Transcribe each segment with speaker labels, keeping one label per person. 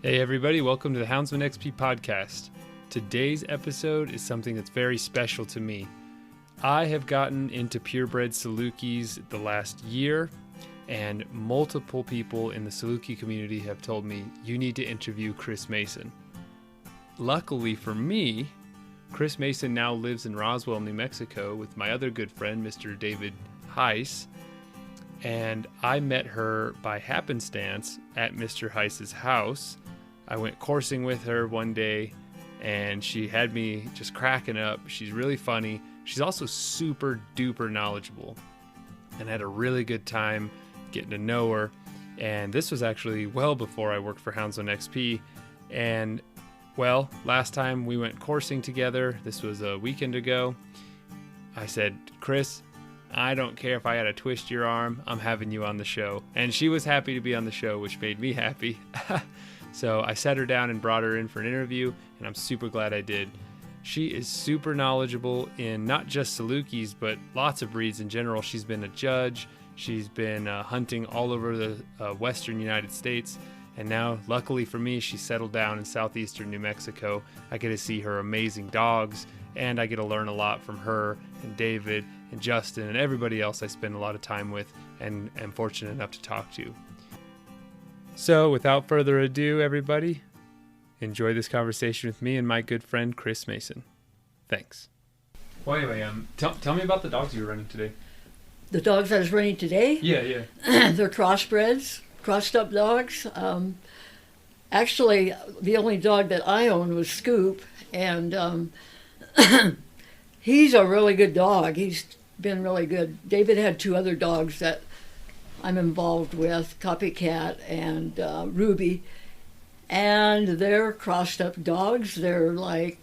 Speaker 1: Hey everybody, welcome to the Houndsman HXP Podcast. Today's episode is something that's very special to me. I have gotten into purebred Salukis the last year, and multiple people in the Saluki community have told me, you need to interview Chris Mason. Luckily for me, Chris Mason now lives in Roswell, New Mexico with my other good friend, Mr. David Heiss, and I met her by happenstance at Mr. Heiss's house. I went coursing with her one day, and she had me just cracking up. She's really funny. She's also super duper knowledgeable, and I had a really good time getting to know her. And this was actually well before I worked for Houndsman XP. And well, last time we went coursing together, this was a weekend ago, I said, Chris, I don't care if I had to twist your arm, I'm having you on the show. And she was happy to be on the show, which made me happy. So I sat her down and brought her in for an interview, and I'm super glad I did. She is super knowledgeable in not just Salukis, but lots of breeds in general. She's been a judge. She's been hunting all over the western United States. And now, luckily for me, she's settled down in southeastern New Mexico. I get to see her amazing dogs, and I get to learn a lot from her and David and Justin and everybody else I spend a lot of time with and am fortunate enough to talk to. So, without further ado, everybody, enjoy this conversation with me and my good friend, Chris Mason. Thanks. Well, anyway, tell me about the dogs you were running today.
Speaker 2: The dogs I was running today?
Speaker 1: Yeah.
Speaker 2: They're crossbreds, crossed up dogs. Actually, the only dog that I owned was Scoop, and he's a really good dog. He's been really good. David had two other dogs that I'm involved with, Copycat and Ruby, and they're crossed up dogs. They're like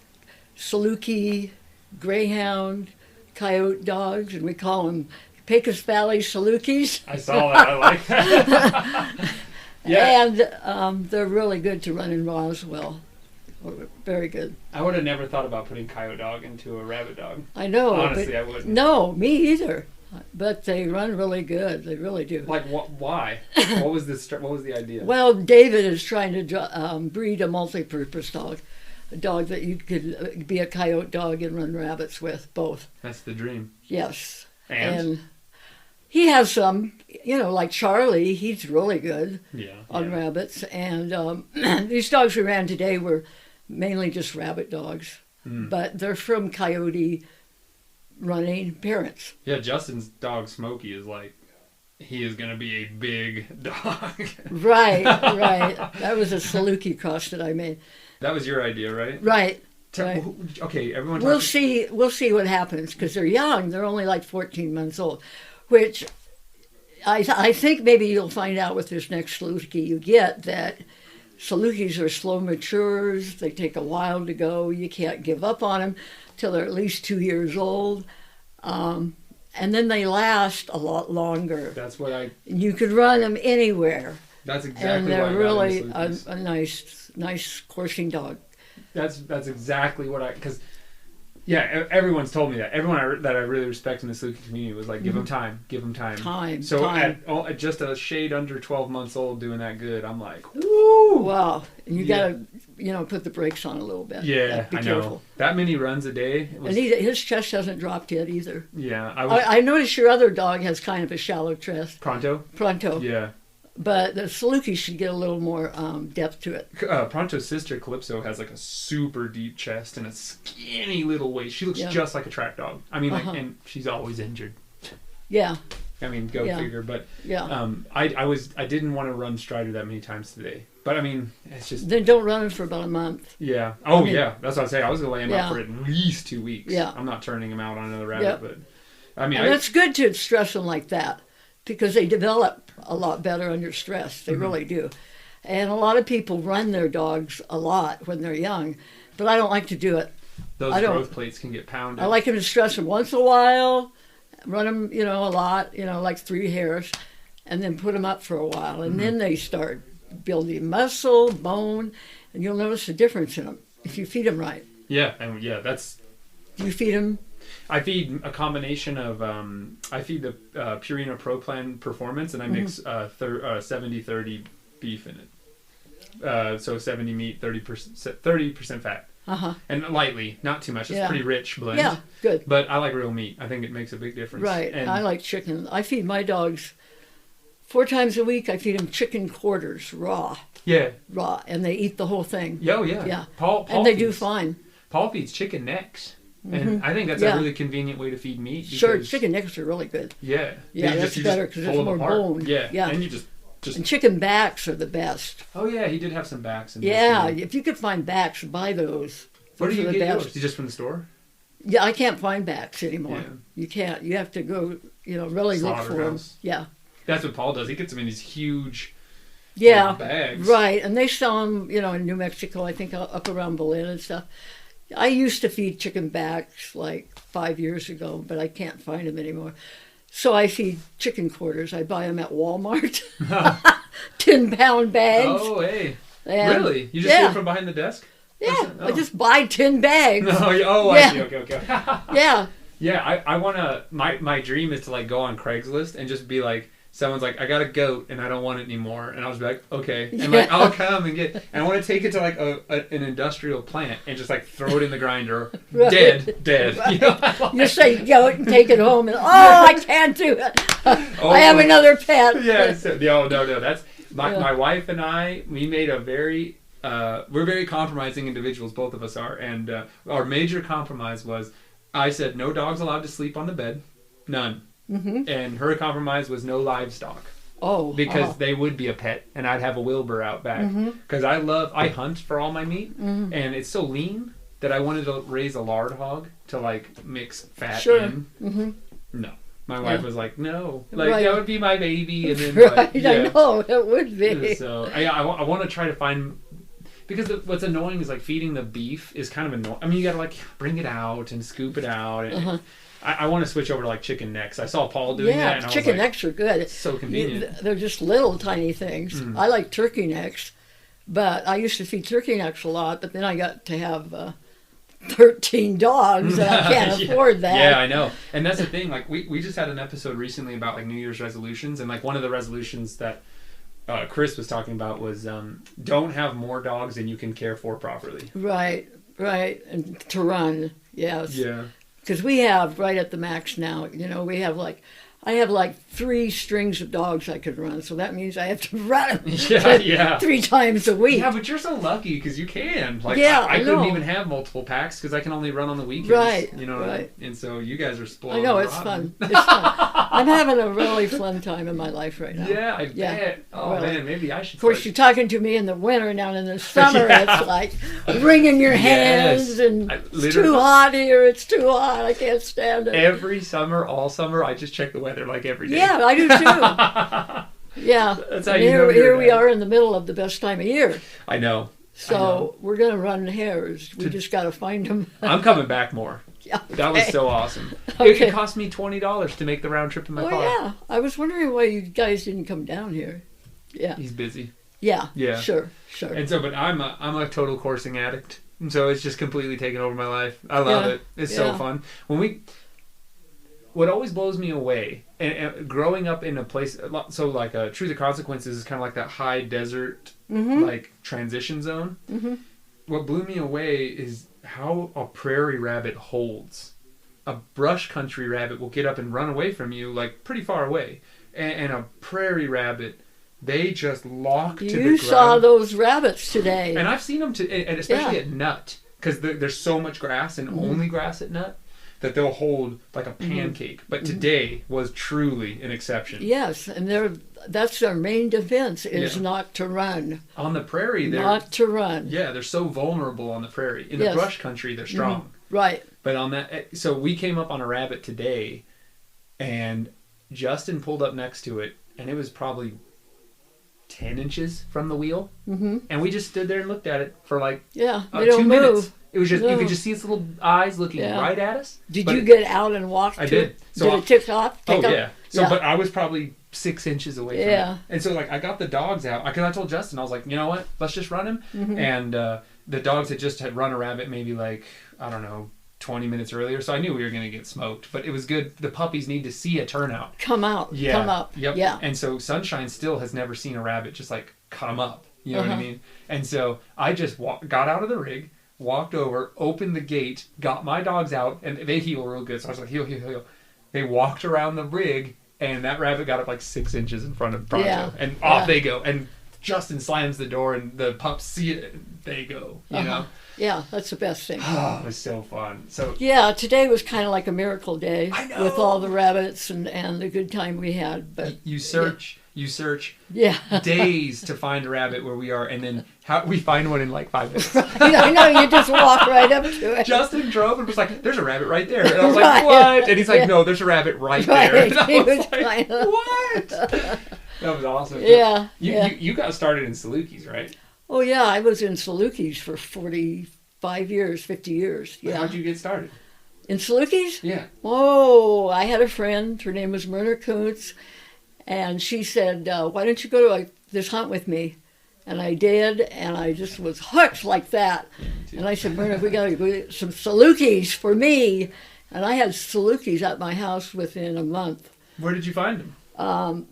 Speaker 2: Saluki, Greyhound, Coyote dogs, and we call them Pecos Valley Salukis.
Speaker 1: I saw that. I like that. Yeah.
Speaker 2: And they're really good to run in Roswell. Very good.
Speaker 1: I would have never thought about putting coyote dog into a rabbit dog.
Speaker 2: I know.
Speaker 1: Honestly, I wouldn't.
Speaker 2: No, me either. But they run really good. They really do.
Speaker 1: Like, why? What was the idea?
Speaker 2: Well, David is trying to breed a multi-purpose dog. A dog that you could be a coyote dog and run rabbits with, both.
Speaker 1: That's the dream.
Speaker 2: Yes.
Speaker 1: And
Speaker 2: he has some, like Charlie, he's really good on
Speaker 1: Yeah.
Speaker 2: rabbits. And these dogs we ran today were mainly just rabbit dogs. But they're from coyote running parents.
Speaker 1: Yeah, Justin's dog Smokey is like, he is going to be a big dog.
Speaker 2: Right. That was a Saluki cross that I made.
Speaker 1: That was your idea, right?
Speaker 2: Right.
Speaker 1: Okay, everyone.
Speaker 2: We'll see what happens, because they're young. They're only like 14 months old, which I think maybe you'll find out with this next Saluki you get, that Salukis are slow maturers. They take a while to go. You can't give up on them till they're at least 2 years old. And then they last a lot longer.
Speaker 1: That's what
Speaker 2: You could run them anywhere.
Speaker 1: That's exactly
Speaker 2: and they're
Speaker 1: why I
Speaker 2: really
Speaker 1: got into Salukis.
Speaker 2: a nice coursing dog.
Speaker 1: That's exactly what because everyone's told me that. Everyone that I really respect in the Saluki community was like, give them time. So at just a shade under 12 months old doing that good, I'm like, woo!
Speaker 2: Wow. And you got to, put the brakes on a little bit.
Speaker 1: Yeah,
Speaker 2: Be
Speaker 1: I
Speaker 2: careful.
Speaker 1: know. That many runs a day.
Speaker 2: And his chest hasn't dropped yet either.
Speaker 1: Yeah.
Speaker 2: I noticed your other dog has kind of a shallow chest.
Speaker 1: Pronto? Yeah.
Speaker 2: But the Saluki should get a little more depth to it.
Speaker 1: Pronto's sister, Calypso, has like a super deep chest and a skinny little waist. She looks just like a track dog. I mean, and she's always injured.
Speaker 2: Yeah.
Speaker 1: I mean, go figure. But I didn't want to run Strider that many times today. But I mean, it's just...
Speaker 2: Then don't run him for about a month.
Speaker 1: Yeah. Oh, yeah. That's what I say. I was going to lay him out for at least 2 weeks.
Speaker 2: Yeah.
Speaker 1: I'm not turning him out on another rabbit, but... I mean,
Speaker 2: and it's good to stress them like that, because they develop a lot better under stress. They really do. And a lot of people run their dogs a lot when they're young, but I don't like to do it.
Speaker 1: Those growth plates can get pounded.
Speaker 2: I like them to stress them once in a while, run them, a lot, like 3 hares, and then put them up for a while. And then they start building muscle, bone, and you'll notice a difference in them if you feed them right.
Speaker 1: Yeah, and that's...
Speaker 2: You feed them...
Speaker 1: I feed a combination of, I feed the Purina Pro Plan Performance, and I mix 70-30 beef in it. So 70 meat, 30% fat. And lightly, not too much. It's pretty rich blend.
Speaker 2: Yeah, good.
Speaker 1: But I like real meat. I think it makes a big difference.
Speaker 2: Right.
Speaker 1: And
Speaker 2: I like chicken. I feed my dogs 4 times a week. I feed them chicken quarters, raw.
Speaker 1: Yeah.
Speaker 2: Raw. And they eat the whole thing.
Speaker 1: Oh, yeah.
Speaker 2: Yeah.
Speaker 1: Paul
Speaker 2: and they
Speaker 1: feeds,
Speaker 2: do fine.
Speaker 1: Paul feeds chicken necks. And I think that's a really convenient way to feed meat.
Speaker 2: Sure, chicken necks are really good.
Speaker 1: Yeah.
Speaker 2: Yeah, that's better because there's more bone.
Speaker 1: Yeah. And you just...
Speaker 2: And chicken backs are the best.
Speaker 1: Oh, yeah, he did have some backs.
Speaker 2: If you could find backs, buy those.
Speaker 1: Where do you get yours? Just from the store?
Speaker 2: Yeah, I can't find backs anymore.
Speaker 1: Yeah.
Speaker 2: You can't. You have to go, really look for them. Yeah.
Speaker 1: That's what Paul does. He gets them in these huge bags.
Speaker 2: Right. And they sell them, in New Mexico, I think up around Berlin and stuff. I used to feed chicken backs like 5 years ago, but I can't find them anymore. So I feed chicken quarters. I buy them at Walmart. 10-pound bags.
Speaker 1: Oh, hey. And really? You just get them from behind the desk?
Speaker 2: Yeah. I just buy 10 bags.
Speaker 1: I see. Okay.
Speaker 2: Yeah.
Speaker 1: Yeah, I want to... My dream is to, like, go on Craigslist and just be like... Someone's like, I got a goat and I don't want it anymore. And I'll just be like, okay. And like, I'll come and get... And I want to take it to like an industrial plant and just like throw it in the grinder.
Speaker 2: Right.
Speaker 1: Dead.
Speaker 2: Right. You say goat and take it home and, I can't do it. I have another pet.
Speaker 1: Yeah. No. That's... My wife and I, we made a very... we're very compromising individuals, both of us are. And our major compromise was, I said, no dogs allowed to sleep on the bed. None. And her compromise was no livestock. Because they would be a pet, and I'd have a Wilbur out back. Because I hunt for all my meat, and it's so lean that I wanted to raise a lard hog to like mix fat in. No, my wife was like, no, like that would be my baby, and then
Speaker 2: I know it would be.
Speaker 1: So I want to try to find. Because what's annoying is like feeding the beef is kind of annoying. I mean, you gotta like bring it out and scoop it out. And I want to switch over to like chicken necks. I saw Paul doing that. And
Speaker 2: chicken necks are good.
Speaker 1: It's so convenient.
Speaker 2: They're just little tiny things. I like turkey necks, but I used to feed turkey necks a lot. But then I got to have 13 dogs, and I can't afford that.
Speaker 1: Yeah, I know. And that's the thing. Like we just had an episode recently about like New Year's resolutions, and like one of the resolutions that Chris was talking about was don't have more dogs than you can care for properly. Right,
Speaker 2: and to run, yes.
Speaker 1: Yeah.
Speaker 2: Because we have right at the max now. We have I have like 3 strings of dogs I could run, so that means I have to run them 3 times a week.
Speaker 1: Yeah, but you're so lucky because you can. Like, I couldn't even have multiple packs because I can only run on the weekends.
Speaker 2: Right.
Speaker 1: Right. And so you guys are spoiled.
Speaker 2: I know, it's fun. It's fun. I'm having a really fun time in my life right now.
Speaker 1: Yeah, I bet. Oh, really. Man, maybe I should.
Speaker 2: Of course, you're talking to me in the winter. Now in the summer, it's like wringing your hands, and it's too hot here. It's too hot. I can't stand it.
Speaker 1: Every summer, all summer, I just check the weather like every day.
Speaker 2: Yeah, I do too. Yeah.
Speaker 1: That's how
Speaker 2: here we are in the middle of the best time of year.
Speaker 1: I know.
Speaker 2: So we're going to run hares. We just got to find them.
Speaker 1: I'm coming back more.
Speaker 2: Yeah, okay.
Speaker 1: That was so awesome. It cost me $20 to make the round trip in my car.
Speaker 2: Oh, yeah. I was wondering why you guys didn't come down here. Yeah.
Speaker 1: He's busy.
Speaker 2: Yeah. Sure.
Speaker 1: And so, but I'm a total coursing addict. And so it's just completely taken over my life. I love it. It's so fun. What always blows me away, and growing up in a place, so like Truth or Consequences is kind of like that high desert, like transition zone. What blew me away is how a prairie rabbit holds. A brush country rabbit will get up and run away from you, like pretty far away. And a prairie rabbit, they just lock to the ground.
Speaker 2: You saw those rabbits today.
Speaker 1: And I've seen them, and especially at nut, because there's so much grass and only grass at nut, that they'll hold like a pancake. But today was truly an exception.
Speaker 2: Yes, and that's their main defense is not to run.
Speaker 1: On the prairie, they're...
Speaker 2: Not to run.
Speaker 1: Yeah, they're so vulnerable on the prairie. In the brush country, they're strong.
Speaker 2: Right.
Speaker 1: But on that... So we came up on a rabbit today, and Justin pulled up next to it, and it was probably 10 inches from the wheel. And we just stood there and looked at it for like 2 minutes. It was just you could just see its little eyes looking right at us.
Speaker 2: Did you get out and walk?
Speaker 1: I did.
Speaker 2: So did it take off?
Speaker 1: But I was probably 6 inches away from it. And so like I got the dogs out because I told Justin, I was like, you know what? Let's just run him. And the dogs had run a rabbit maybe like, I don't know, 20 minutes earlier. So I knew we were going to get smoked. But it was good. The puppies need to see a turnout.
Speaker 2: Come out.
Speaker 1: Yeah.
Speaker 2: Come up.
Speaker 1: Yep.
Speaker 2: Yeah.
Speaker 1: And so Sunshine still has never seen a rabbit just like come up. You know what I mean? And so I just got out of the rig, walked over, opened the gate, got my dogs out, and they heel real good. So I was like, heel, heel, heel. They walked around the rig, and that rabbit got up like 6 inches in front of Pronto. And off they go. And Justin slams the door, and the pups see it, and they go, you know?
Speaker 2: Yeah, that's the best thing.
Speaker 1: Oh, it was so fun. So
Speaker 2: yeah, today was kind of like a miracle day.
Speaker 1: I know.
Speaker 2: With all the rabbits and the good time we had. But
Speaker 1: you search days to find a rabbit where we are, and then we find one in like 5 minutes.
Speaker 2: I know, you just walk right up to it.
Speaker 1: Justin drove and was like, "There's a rabbit right there," and I was like, "What?" And he's like, "No, there's a rabbit right there." And I was like, "What?" That was awesome.
Speaker 2: Yeah,
Speaker 1: You got started in Salukis, right?
Speaker 2: Oh yeah, I was in Salukis for 45 years, 50 years. Yeah.
Speaker 1: How'd you get started?
Speaker 2: In Salukis?
Speaker 1: Yeah.
Speaker 2: Oh, I had a friend. Her name was Myrna Kuntz. And she said, why don't you go to this hunt with me? And I did, and I just was hooked like that. And I said, Myrna, we got to go get some Salukis for me. And I had Salukis at my house within a month.
Speaker 1: Where did you find them?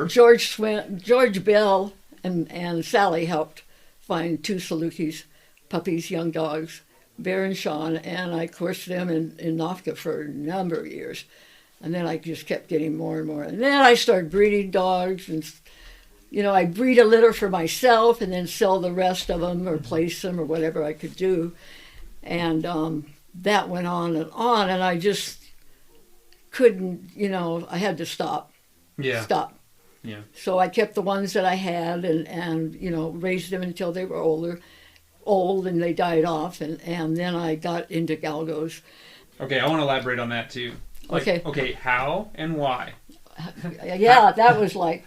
Speaker 2: George Bell and Sally helped find 2 Salukis, puppies, young dogs, Bear and Sean, and I coursed them in Nafka for a number of years. And then I just kept getting more and more. And then I started breeding dogs, and I breed a litter for myself and then sell the rest of them or place them or whatever I could do. And that went on, and I just couldn't, I had to stop.
Speaker 1: Yeah.
Speaker 2: Stop.
Speaker 1: Yeah.
Speaker 2: So I kept the ones that I had and raised them until they were old and they died off. And then I got into galgos.
Speaker 1: Okay, I want to elaborate on that too. Okay, how and why?
Speaker 2: Yeah, that was like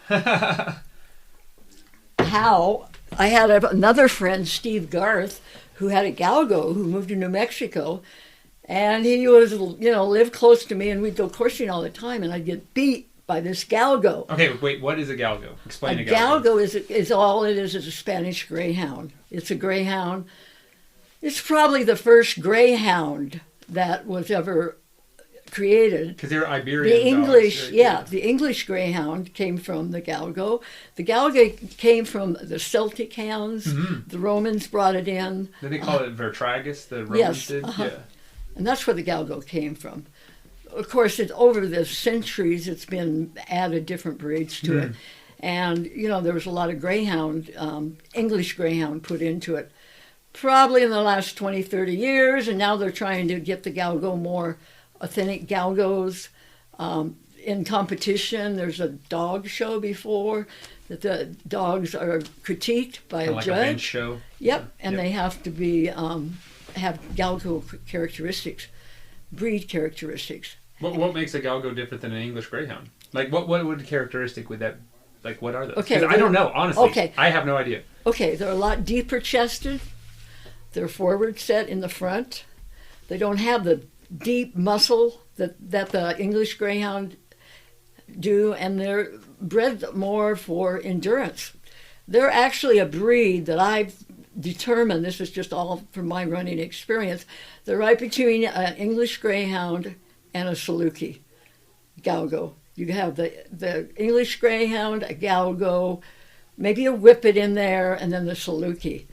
Speaker 2: how. I had another friend, Steve Garth, who had a galgo who moved to New Mexico, and he was, lived close to me, and we'd go coursing all the time, and I'd get beat by this galgo.
Speaker 1: Okay, wait, what is a galgo? Explain a
Speaker 2: galgo. Galgo is all it is a Spanish greyhound. It's a greyhound. It's probably the first greyhound that was ever created.
Speaker 1: Because they're Iberian
Speaker 2: The English,
Speaker 1: dogs,
Speaker 2: right? The English greyhound came from the galgo. The galgo came from the Celtic hounds. Mm-hmm. The Romans brought it in.
Speaker 1: Did they call it Vertragus? The Romans did? Yeah.
Speaker 2: And that's where the galgo came from. Of course, over the centuries, it's been added different breeds to it. And, there was a lot of greyhound, English greyhound put into it, probably in the last 20, 30 years. And now they're trying to get the galgo more authentic galgos in competition. There's a dog show before that the dogs are critiqued by a
Speaker 1: like
Speaker 2: judge.
Speaker 1: A bench show.
Speaker 2: Yep, and they have to be have galgo characteristics, breed characteristics.
Speaker 1: What makes a galgo different than an English greyhound? Like what would characteristic would that? Like what are those?
Speaker 2: Okay,
Speaker 1: I don't know honestly.
Speaker 2: Okay,
Speaker 1: I have no idea.
Speaker 2: Okay, they're a lot deeper chested. They're forward set in the front. They don't have the deep muscle that the English greyhound do, and they're bred more for endurance. They're actually a breed that I've determined, this is just all from my running experience, they're right between an English greyhound and a Saluki galgo. You have the English greyhound, a galgo, maybe a whippet in there, and then the Saluki.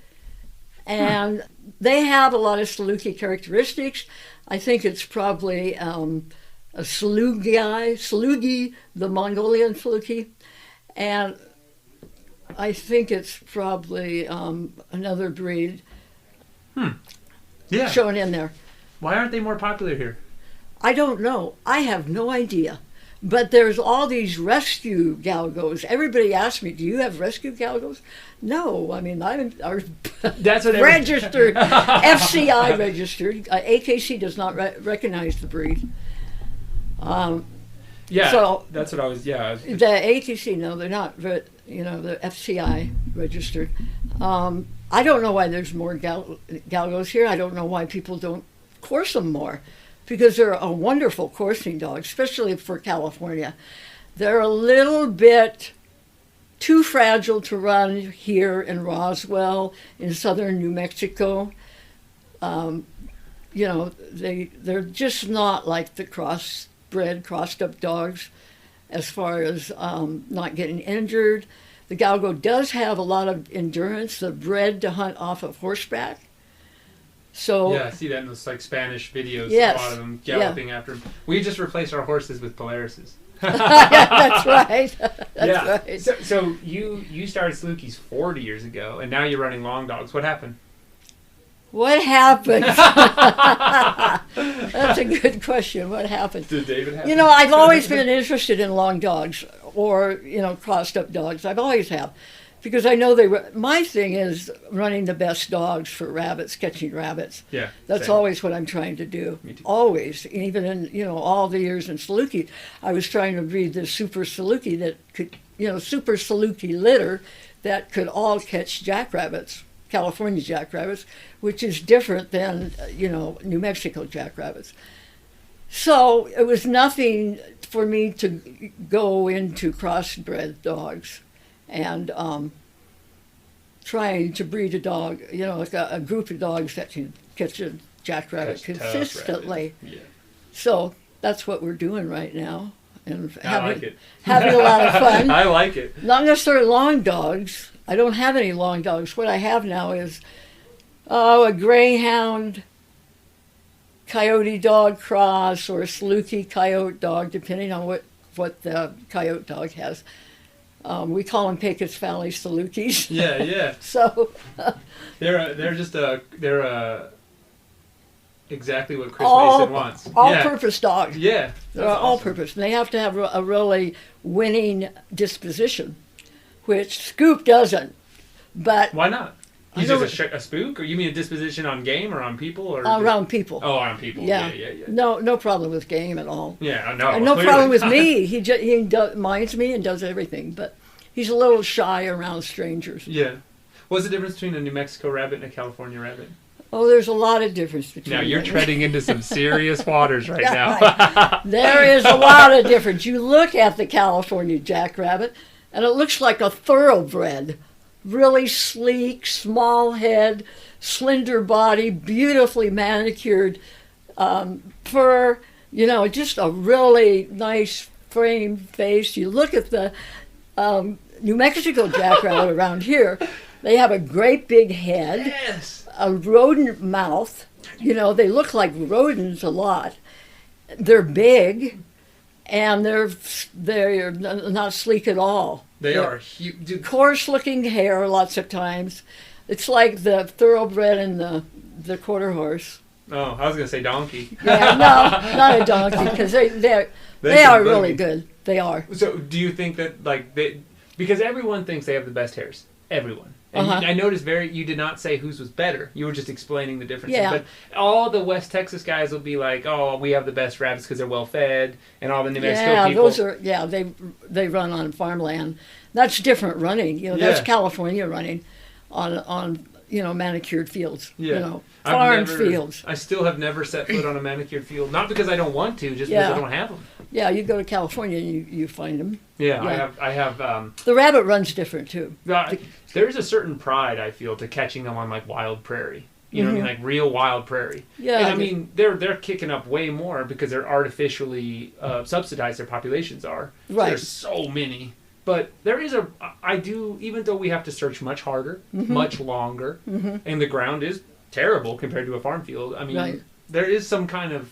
Speaker 2: And they have a lot of Saluki characteristics. I think it's probably a Salugi, the Mongolian Saluki, and I think it's probably another breed shown in there.
Speaker 1: Why aren't they more popular here?
Speaker 2: I don't know. I have no idea. But there's all these rescue galgos. Everybody asks me, do you have rescue galgos? No, I mean, I'm
Speaker 1: that's what
Speaker 2: registered, FCI registered. AKC does not recognize the breed.
Speaker 1: So that's what I was, The
Speaker 2: AKC, no, they're not, the FCI registered. I don't know why there's more galgos here. I don't know why people don't course them more, because they're a wonderful coursing dog, especially for California. They're a little bit too fragile to run here in Roswell, in southern New Mexico. They're just not like the crossed up dogs as far as not getting injured. The galgo does have a lot of endurance. They're bred to hunt off of horseback. So
Speaker 1: yeah, I see that in those like Spanish videos.
Speaker 2: Yes,
Speaker 1: A lot of them galloping after them. We just replaced our horses with Polarises.
Speaker 2: That's right. That's right.
Speaker 1: So you started Salukis 40 years ago, and now you're running long dogs. What happened?
Speaker 2: What happened? That's a good question. What happened?
Speaker 1: Did David have?
Speaker 2: You know, I've always been interested in long dogs or, crossed up dogs. I've always have. Because I know my thing is running the best dogs for rabbits, catching rabbits.
Speaker 1: Yeah.
Speaker 2: That's
Speaker 1: same.
Speaker 2: always what I'm trying to do.
Speaker 1: Me too.
Speaker 2: Always. Even in, all the years in Saluki, I was trying to breed the super Saluki that could, super Saluki litter that could all catch jackrabbits, California jackrabbits, which is different than, New Mexico jackrabbits. So it was nothing for me to go into crossbred dogs and trying to breed a dog, like a group of dogs that can catch a jackrabbit consistently.
Speaker 1: Yeah.
Speaker 2: So that's what we're doing right now. And
Speaker 1: like it.
Speaker 2: Having a lot of fun.
Speaker 1: I like it.
Speaker 2: Not necessarily long dogs. I don't have any long dogs. What I have now is a greyhound coyote dog cross or a Saluki coyote dog, depending on what the coyote dog has. We call them Pecos Valley Salukis.
Speaker 1: Yeah, yeah.
Speaker 2: So
Speaker 1: they're exactly what Chris Mason wants.
Speaker 2: All-purpose dogs.
Speaker 1: Yeah,
Speaker 2: They're
Speaker 1: awesome.
Speaker 2: all-purpose, and they have to have a really winning disposition, which Scoop doesn't. But
Speaker 1: why not? He's just a spook, or you mean a disposition on game or on people, or
Speaker 2: around people.
Speaker 1: Oh, on people.
Speaker 2: Yeah.
Speaker 1: Yeah.
Speaker 2: No problem with game at all.
Speaker 1: Yeah, no.
Speaker 2: And no problem with me. He minds me and does everything, but he's a little shy around strangers.
Speaker 1: Yeah. What's the difference between a New Mexico rabbit and a California rabbit?
Speaker 2: Oh, there's a lot of difference between
Speaker 1: Now you're
Speaker 2: them.
Speaker 1: treading into some serious waters right now.
Speaker 2: There is a lot of difference. You look at the California jackrabbit, and it looks like a thoroughbred. Really sleek, small head, slender body, beautifully manicured fur, just a really nice framed face. You look at the New Mexico jackrabbit around here, they have a great big head,
Speaker 1: Yes.
Speaker 2: a rodent mouth. They look like rodents a lot. They're big, and they're not sleek at all.
Speaker 1: They are huge.
Speaker 2: Coarse-looking hair lots of times. It's like the thoroughbred and the quarter horse.
Speaker 1: Oh, I was going to say donkey.
Speaker 2: Yeah, no, not a donkey, because they are really good. They are.
Speaker 1: So do you think that, because everyone thinks they have the best hairs. Everyone. And I noticed you did not say whose was better. You were just explaining the differences.
Speaker 2: Yeah.
Speaker 1: But all the West Texas guys will be like, oh, we have the best rabbits because they're well fed, and all the New Mexico people.
Speaker 2: They run on farmland. That's different running. That's California running on manicured fields.
Speaker 1: Yeah.
Speaker 2: Farm fields.
Speaker 1: I still have never set foot on a manicured field. Not because I don't want to, just because I don't have them.
Speaker 2: Yeah, you go to California and you find them.
Speaker 1: Yeah. I have.
Speaker 2: The rabbit run's different too.
Speaker 1: There's a certain pride I feel to catching them on wild prairie. You know what I mean? Like real wild prairie.
Speaker 2: Yeah.
Speaker 1: And I mean, they're kicking up way more because they're artificially subsidized. Their populations are.
Speaker 2: Right.
Speaker 1: So there's so many. But there is even though we have to search much harder, much longer, and the ground is terrible compared to a farm field. I mean, there is some kind of,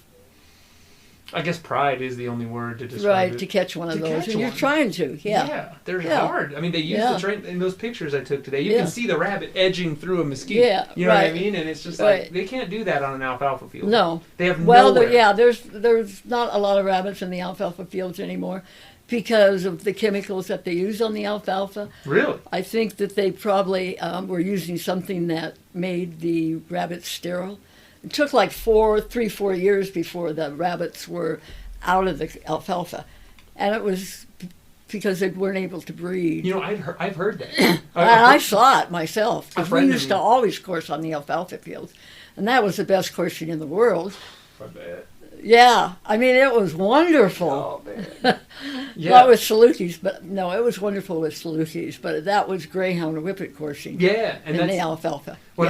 Speaker 1: I guess pride is the only word to describe it.
Speaker 2: Right, to catch one of those. And you're trying to,
Speaker 1: Yeah, they're hard. I mean, they use the train in those pictures I took today. You can see the rabbit edging through a mesquite.
Speaker 2: Yeah,
Speaker 1: you know what I mean? And it's just like, they can't do that on an alfalfa field.
Speaker 2: No.
Speaker 1: They have nowhere.
Speaker 2: There's not a lot of rabbits in the alfalfa fields anymore because of the chemicals that they use on the alfalfa.
Speaker 1: Really?
Speaker 2: I think that they probably were using something that made the rabbits sterile. It took 4 years before the rabbits were out of the alfalfa. And it was because they weren't able to breed.
Speaker 1: I've heard that.
Speaker 2: I saw it myself.
Speaker 1: A
Speaker 2: We
Speaker 1: friend
Speaker 2: used to always course on the alfalfa fields. And that was the best coursing in the world.
Speaker 1: I bet.
Speaker 2: Yeah, I mean, it was wonderful.
Speaker 1: Oh, man. Yeah.
Speaker 2: Not with Salukis, but no, it was wonderful with Salukis, but that was greyhound whippet coursing.
Speaker 1: Yeah, and
Speaker 2: in the alfalfa.
Speaker 1: When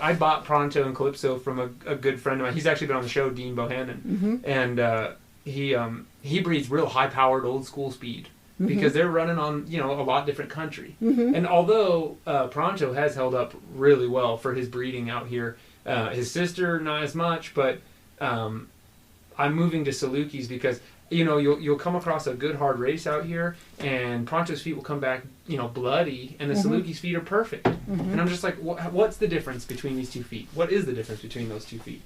Speaker 1: I bought Pronto and Calypso from a good friend of mine. He's actually been on the show, Dean Bohannon, and he breeds real high-powered, old-school speed. because they're running on, a lot different country. And although Pronto has held up really well for his breeding out here, his sister not as much, but I'm moving to Salukis because you'll come across a good hard race out here, and Pronto's feet will come back bloody, and the Saluki's feet are perfect. And I'm just like, what's the difference between these 2 feet? What is the difference between those 2 feet?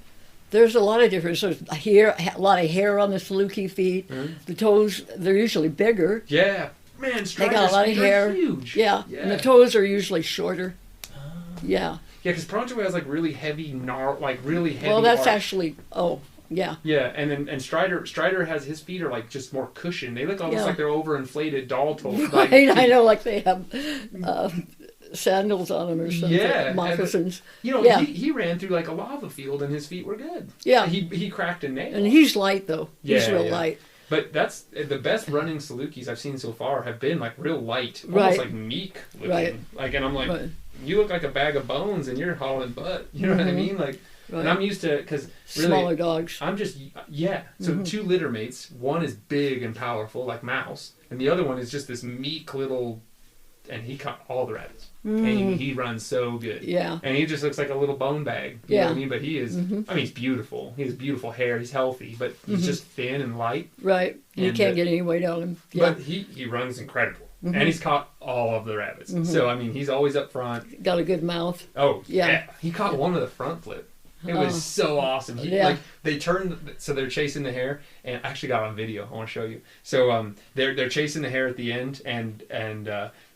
Speaker 2: There's a lot of difference. There's a lot of hair on the Saluki feet. The toes, they're usually bigger.
Speaker 1: Yeah. Man,
Speaker 2: they got a lot of hair.
Speaker 1: Huge.
Speaker 2: Yeah. And the toes are usually shorter. Yeah.
Speaker 1: Yeah, because Pronto has like really heavy really heavy.
Speaker 2: Well, that's
Speaker 1: arch.
Speaker 2: actually, yeah.
Speaker 1: Yeah, and Strider has his feet are like just more cushioned. They look almost like they're overinflated doll toes.
Speaker 2: Right, I know, like they have sandals on them or something.
Speaker 1: Yeah,
Speaker 2: moccasins.
Speaker 1: He ran through like a lava field and his feet were good.
Speaker 2: Yeah,
Speaker 1: he cracked a nail.
Speaker 2: And he's light though. He's real light.
Speaker 1: But that's the best running Salukis I've seen so far have been like real light, almost like meek looking. Right. Like, and I'm like, you look like a bag of bones and you're hauling butt. You know what I mean? Like. Right. And I'm used to, because really,
Speaker 2: smaller dogs.
Speaker 1: I'm just, So 2 litter mates. One is big and powerful, like Mouse, and the other one is just this meek little, and he caught all the rabbits. And he runs so good. Yeah. And he just looks like a little bone bag. You know what I mean? But he is, I mean, he's beautiful. He has beautiful hair. He's healthy, but he's just thin and light.
Speaker 2: Right. And you can't get any weight on him.
Speaker 1: Yeah. But he runs incredible. And he's caught all of the rabbits. So, I mean, he's always up front.
Speaker 2: Got a good mouth.
Speaker 1: Oh, yeah. He caught one with a front flip. It was so awesome. Like they turned, so they're chasing the hare, and I actually got on video. I want to show you. So they're chasing the hare at the end, and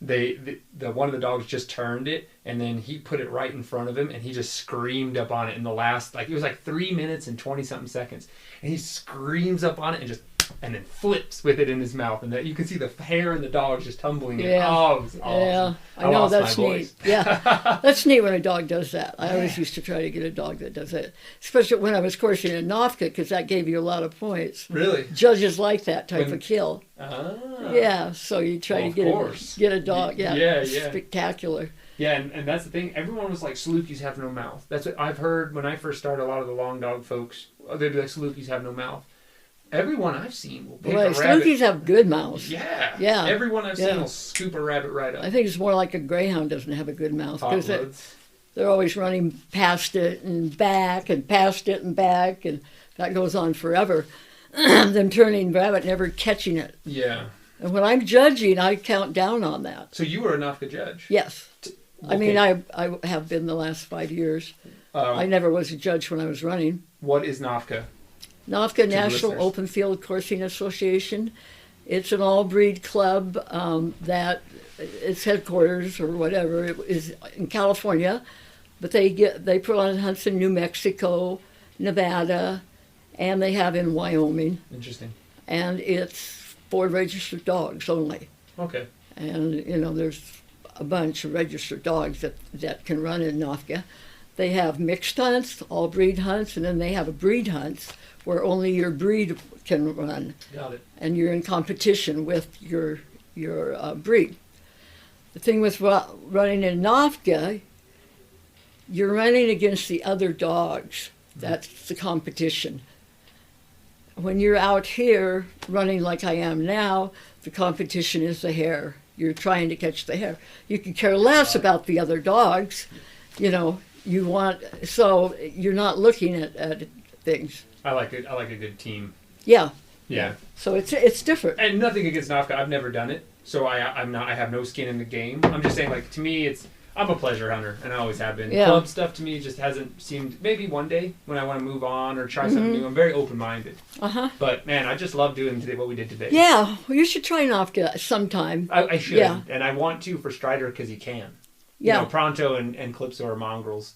Speaker 1: the one of the dogs just turned it, and then he put it right in front of him, and he just screamed up on it in the last, it was like 3 minutes and 20 something seconds, and he screams up on it and then flips with it in his mouth, and you can see the hair and the dog just tumbling in. Oh, it was awesome.
Speaker 2: Yeah, I know, that's neat. Yeah, that's neat when a dog does that. I always used to try to get a dog that does that, especially when I was coursing in Nofka, because that gave you a lot of points.
Speaker 1: Really?
Speaker 2: Judges like that type of kill. Yeah, so you try to get a dog. Yeah, spectacular.
Speaker 1: Yeah, and that's the thing. Everyone was like, Salukis have no mouth. That's what I've heard when I first started. A lot of the long dog folks, they'd be like, Salukis have no mouth. Everyone I've seen will pick a rabbit.
Speaker 2: Salukis have good mouths.
Speaker 1: Yeah. Everyone I've seen will scoop a rabbit right up.
Speaker 2: I think it's more like a greyhound doesn't have a good mouth, because they're always running past it and back and past it and back, and that goes on forever. Them turning rabbit, never catching it.
Speaker 1: Yeah.
Speaker 2: And when I'm judging, I count down on that.
Speaker 1: So you were a Nofka judge?
Speaker 2: Yes. Okay. I mean, I have been the last 5 years. I never was a judge when I was running.
Speaker 1: What is Nofka?
Speaker 2: Nofka National Open Field Coursing Association. It's an all-breed club that its headquarters or whatever is in California, but they put on hunts in New Mexico, Nevada, and they have in Wyoming.
Speaker 1: Interesting.
Speaker 2: And it's for registered dogs only.
Speaker 1: Okay.
Speaker 2: And there's a bunch of registered dogs that can run in Nofka. They have mixed hunts, all-breed hunts, and then they have a breed hunts where only your breed can run.
Speaker 1: Got it.
Speaker 2: And you're in competition with your breed. The thing with running in Nofka, you're running against the other dogs. That's the competition. When you're out here running like I am now, the competition is the hare. You're trying to catch the hare. You can care less about the other dogs. So you're not looking at things.
Speaker 1: I like a good team.
Speaker 2: Yeah.
Speaker 1: Yeah.
Speaker 2: So it's different.
Speaker 1: And nothing against Nofka. I've never done it, so I have no skin in the game. I'm just saying, to me, I'm a pleasure hunter, and I always have been. Yeah. Club stuff to me just hasn't seemed. Maybe one day when I want to move on or try something new. I'm very open-minded. But man, I just love doing what we did today.
Speaker 2: Yeah. Well, you should try Nofka sometime.
Speaker 1: I should. Yeah. And I want to for Strider because he can. Yeah. Pronto and Calypso are mongrels.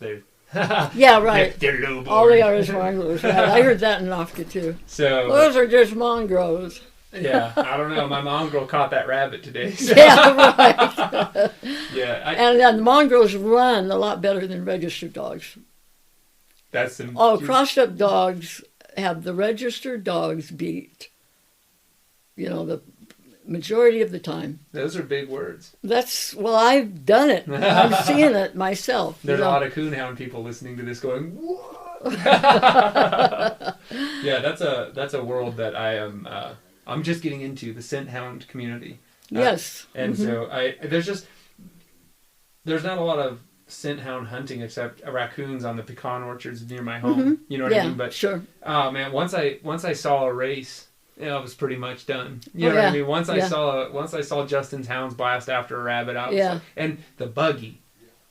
Speaker 2: Yeah, right.
Speaker 1: They're low-born.
Speaker 2: All they are is mongrels. Right? I heard that in Nofka too.
Speaker 1: So
Speaker 2: those are just mongrels.
Speaker 1: Yeah, I don't know. My mongrel caught that rabbit today. So.
Speaker 2: Yeah, right.
Speaker 1: Yeah,
Speaker 2: and the mongrels run a lot better than registered dogs.
Speaker 1: That's some.
Speaker 2: Crossed-up dogs have the registered dogs beat. The majority of the time.
Speaker 1: Those are big words.
Speaker 2: I've done it. I'm seeing it myself.
Speaker 1: There's a lot of coonhound people listening to this going, what? Yeah, that's a world that I am, I'm just getting into, the scent hound community.
Speaker 2: Yes.
Speaker 1: And so there's not a lot of scent hound hunting except raccoons on the pecan orchards near my home. You know what I mean? But
Speaker 2: sure.
Speaker 1: Oh man, once I saw a race, I was pretty much done. You know what I mean? Once I saw Justin's hounds blast after a rabbit, I was like, and the buggy.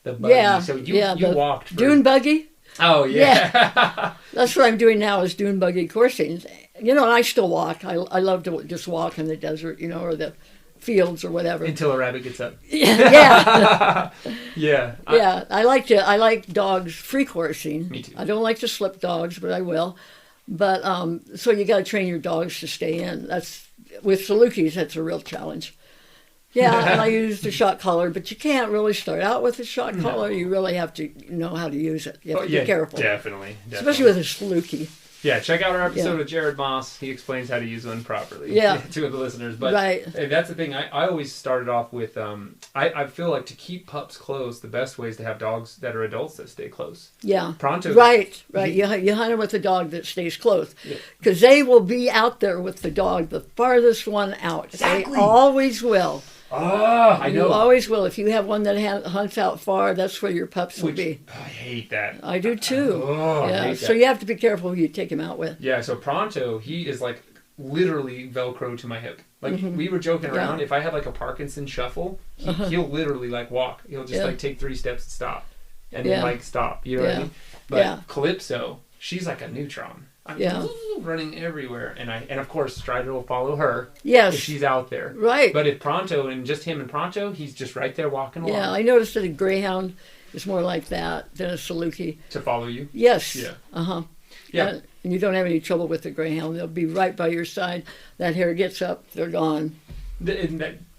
Speaker 1: So you walked
Speaker 2: dune buggy.
Speaker 1: Oh yeah.
Speaker 2: That's what I'm doing now is dune buggy coursing. You know, and I still walk. I love to just walk in the desert, or the fields or whatever
Speaker 1: until a rabbit gets up.
Speaker 2: Yeah.
Speaker 1: Yeah.
Speaker 2: I like dogs free coursing.
Speaker 1: Me too.
Speaker 2: I don't like to slip dogs, but I will. But so you got to train your dogs to stay in. That's with Salukis. That's a real challenge. Yeah, and I use the shot collar, but you can't really start out with a shot collar. You really have to know how to use it. You have to be careful.
Speaker 1: Definitely.
Speaker 2: Especially with a Saluki.
Speaker 1: Yeah, check out our episode with Jared Moss. He explains how to use one properly to the listeners. But that's the thing. I always started off with, I feel like to keep pups close, the best way is to have dogs that are adults that stay close.
Speaker 2: Yeah.
Speaker 1: Pronto.
Speaker 2: Right. You hunt them with a dog that stays close. Because they will be out there with the dog, the farthest one out.
Speaker 1: Exactly.
Speaker 2: They always will.
Speaker 1: I know.
Speaker 2: You always will. If you have one that hunts out far, that's where your pups will be.
Speaker 1: I hate that.
Speaker 2: I do too.
Speaker 1: I hate that.
Speaker 2: So you have to be careful who you take him out with.
Speaker 1: Yeah, so Pronto, he is like literally Velcro to my hip. Like we were joking around, if I had like a Parkinson shuffle, he'll literally like walk. He'll just like take 3 steps and stop. And then like stop. You know what I mean? But Calypso, she's like a neutron. I'm running everywhere, and of course Strider will follow her.
Speaker 2: Yes,
Speaker 1: if she's out there.
Speaker 2: Right.
Speaker 1: But if Pronto and just him and Pronto, he's just right there walking along.
Speaker 2: Yeah, I noticed that a greyhound is more like that than a Saluki.
Speaker 1: To follow you.
Speaker 2: Yes.
Speaker 1: Yeah.
Speaker 2: Yeah. And you don't have any trouble with the greyhound; they'll be right by your side. That hare gets up, they're gone.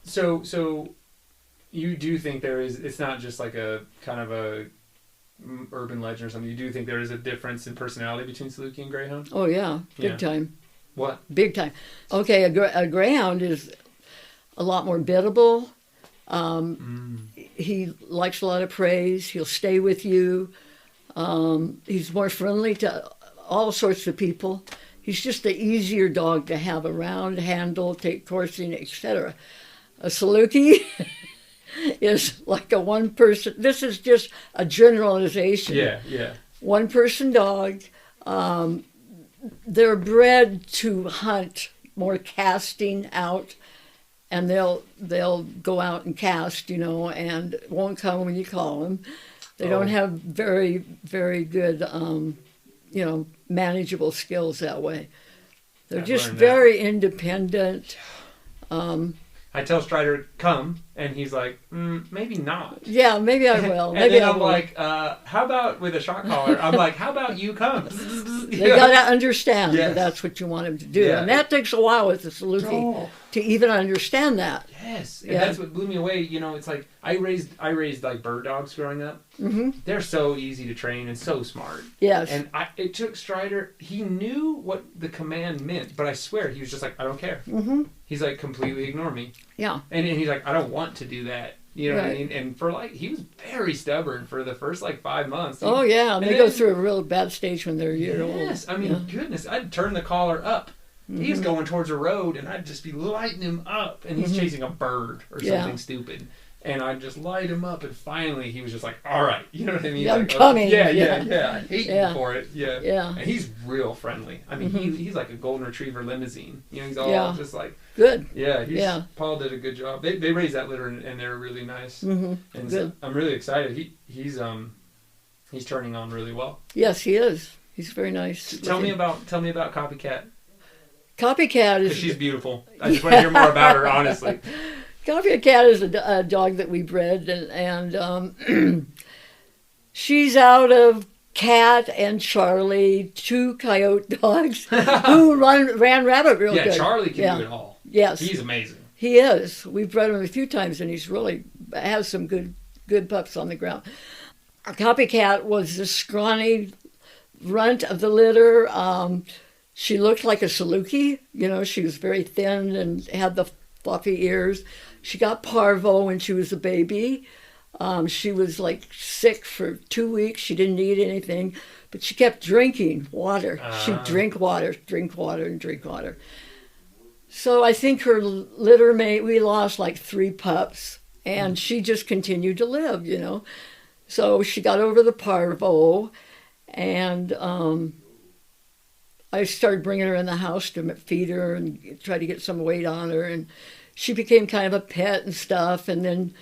Speaker 1: So you do think there is? It's not just like a kind of a urban legend or something. You do think there is a difference in personality between Saluki and Greyhound?
Speaker 2: Oh yeah, big time.
Speaker 1: What?
Speaker 2: Big time. Okay, a Greyhound is a lot more biddable. He likes a lot of praise. He'll stay with you. He's more friendly to all sorts of people. He's just the easier dog to have around, handle, take coursing, etc. A Saluki is like a one person. This is just a generalization.
Speaker 1: Yeah.
Speaker 2: One person dog. They're bred to hunt, more casting out, and they'll go out and cast, and won't come when you call them. They don't have very, very good, manageable skills that way. They're just very independent.
Speaker 1: I tell Strider, come, and he's like, maybe not.
Speaker 2: Yeah, maybe I will.
Speaker 1: And then I'm like, how about with a shot collar? I'm like, how about you come?
Speaker 2: They got to understand that that's what you want him to do.
Speaker 1: Yeah.
Speaker 2: And that takes a while with the Saluki to even understand that.
Speaker 1: Yes, and that's what blew me away. It's like I raised like bird dogs growing up. They're so easy to train and so smart.
Speaker 2: Yes.
Speaker 1: And it took Strider. He knew what the command meant, but I swear he was just like, I don't care. He's like, completely ignore me.
Speaker 2: Yeah.
Speaker 1: And he's like, I don't want to do that. You know what I mean? And for he was very stubborn for the first 5 months.
Speaker 2: Oh yeah, and they go through a real bad stage when they're a year old.
Speaker 1: Yes, I mean, goodness, I'd turn the collar up. He's going towards a road, and I'd just be lighting him up, and he's chasing a bird or something stupid. And I'd just light him up, and finally he was just like, all right. You know what I mean?
Speaker 2: I'm coming.
Speaker 1: Yeah. I hate you for it.
Speaker 2: Yeah.
Speaker 1: And he's real friendly. I mean, he's like a golden retriever limousine. He's all just like...
Speaker 2: Good.
Speaker 1: Yeah. Paul did a good job. They raised that litter, and they're really nice. And so I'm really excited. He's turning on really well.
Speaker 2: Yes, he is. He's very nice.
Speaker 1: Tell me about Copycat.
Speaker 2: Copycat is...
Speaker 1: Because she's beautiful. I just want to hear more about her, honestly.
Speaker 2: Copycat is a dog that we bred, and she's out of Cat and Charlie, 2 coyote dogs who ran rabbit real good.
Speaker 1: Yeah, Charlie can do it all.
Speaker 2: Yes.
Speaker 1: He's amazing.
Speaker 2: He is. We've bred him a few times, and he's really has some good pups on the ground. Copycat was the scrawny runt of the litter. She looked like a Saluki. She was very thin and had the fluffy ears. She got parvo when she was a baby. She was sick for 2 weeks. She didn't eat anything, but she kept drinking water. She'd drink water, and drink water. So I think her litter mate, we lost like 3 pups, and she just continued to live, So she got over the parvo, and I started bringing her in the house to feed her and try to get some weight on her, and she became kind of a pet and stuff. And then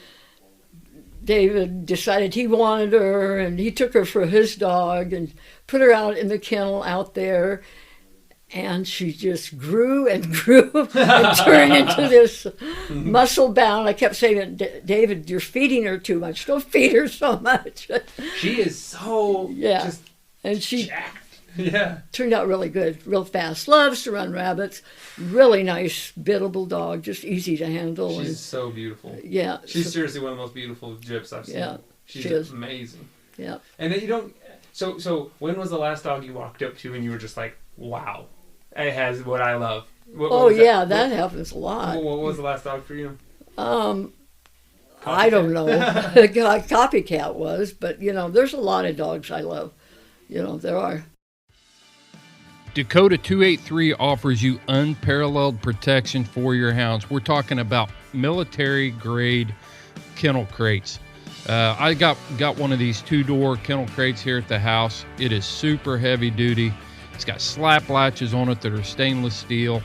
Speaker 2: David decided he wanted her, and he took her for his dog and put her out in the kennel out there. And she just grew and grew and turned into this muscle bound. I kept saying, David, you're feeding her too much. Don't feed her so much.
Speaker 1: She is so just
Speaker 2: and she
Speaker 1: jacked. Yeah.
Speaker 2: Turned out really good, real fast. Loves to run rabbits. Really nice, biddable dog, just easy to handle.
Speaker 1: She's so beautiful.
Speaker 2: Yeah.
Speaker 1: She's seriously one of the most beautiful gyps I've seen. Yeah. She's amazing.
Speaker 2: Yeah.
Speaker 1: And then you don't... So when was the last dog you walked up to and you were just like, wow, it has what I love? What
Speaker 2: that happens a lot.
Speaker 1: What was the last dog for you?
Speaker 2: I don't know. Copycat was, but, there's a lot of dogs I love. There are.
Speaker 3: Dakota 283 offers you unparalleled protection for your hounds. We're talking about military-grade kennel crates. I got one of these 2-door kennel crates here at the house. It is super heavy duty. It's got slap latches on it that are stainless steel.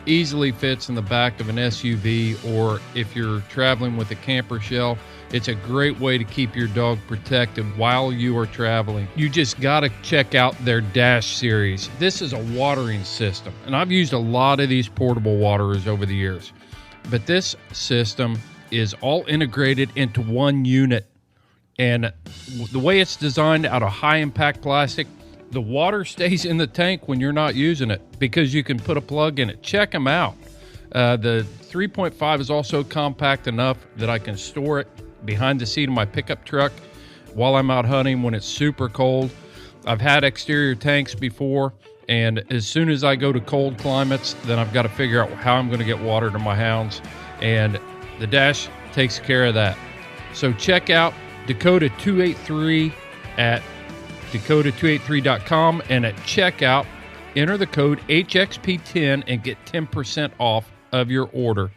Speaker 3: Easily fits in the back of an SUV, or if you're traveling with a camper shell, it's a great way to keep your dog protected while you are traveling. You just got to check out their Dash series. This is a watering system, and I've used a lot of these portable waterers over the years, but this system is all integrated into one unit, and the way it's designed out of high impact plastic, the water stays in the tank when you're not using it because you can put a plug in it. Check them out. The 3.5 is also compact enough that I can store it behind the seat of my pickup truck while I'm out hunting when it's super cold. I've had exterior tanks before, and as soon as I go to cold climates, then I've got to figure out how I'm going to get water to my hounds, and the Dash takes care of that. So check out Dakota 283 at dakota283.com, and at checkout, enter the code HXP10 and get 10% off of your order.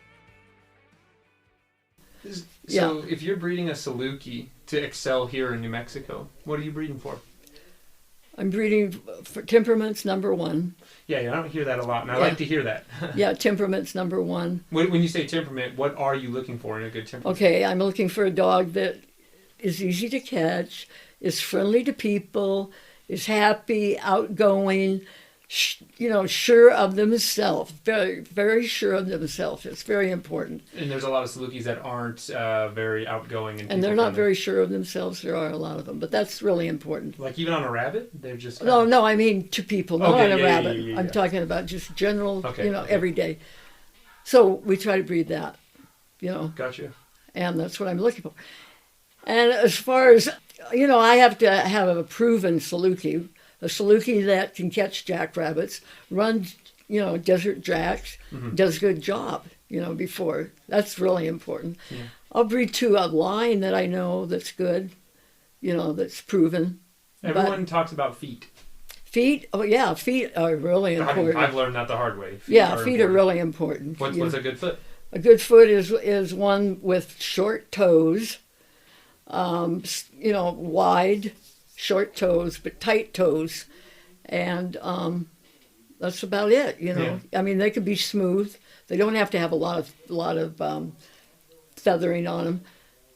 Speaker 1: So if you're breeding a Saluki to excel here in New Mexico, what are you breeding for?
Speaker 2: I'm breeding for temperaments number 1.
Speaker 1: Yeah, I don't hear that a lot, and I like to hear that.
Speaker 2: Yeah, temperaments number 1.
Speaker 1: When you say temperament, what are you looking for in a good temperament?
Speaker 2: Okay, I'm looking for a dog that is easy to catch, is friendly to people, is happy, outgoing, sure of themselves, very, very sure of themselves. It's very important.
Speaker 1: And there's a lot of Salukis that aren't very outgoing.
Speaker 2: And they're not very sure of themselves. There are a lot of them, but that's really important.
Speaker 1: Like even on a rabbit? They're just...
Speaker 2: No, I mean to people, not on a rabbit.
Speaker 1: Yeah.
Speaker 2: I'm talking about just general, every day. So we try to breed that,
Speaker 1: Gotcha.
Speaker 2: And that's what I'm looking for. And as far as, I have to have a proven Saluki, a Saluki that can catch jackrabbits, run, desert jacks, does a good job, before. That's really important. Yeah. I'll breed to a line that I know that's good, that's proven.
Speaker 1: Everyone talks about feet.
Speaker 2: Feet? Oh, yeah, feet are really important.
Speaker 1: I've learned that the hard way.
Speaker 2: Feet are really important.
Speaker 1: What's a good foot?
Speaker 2: A good foot is one with short toes, wide, short toes, but tight toes. And that's about it, Yeah. I mean, they could be smooth. They don't have to have a lot of feathering on them,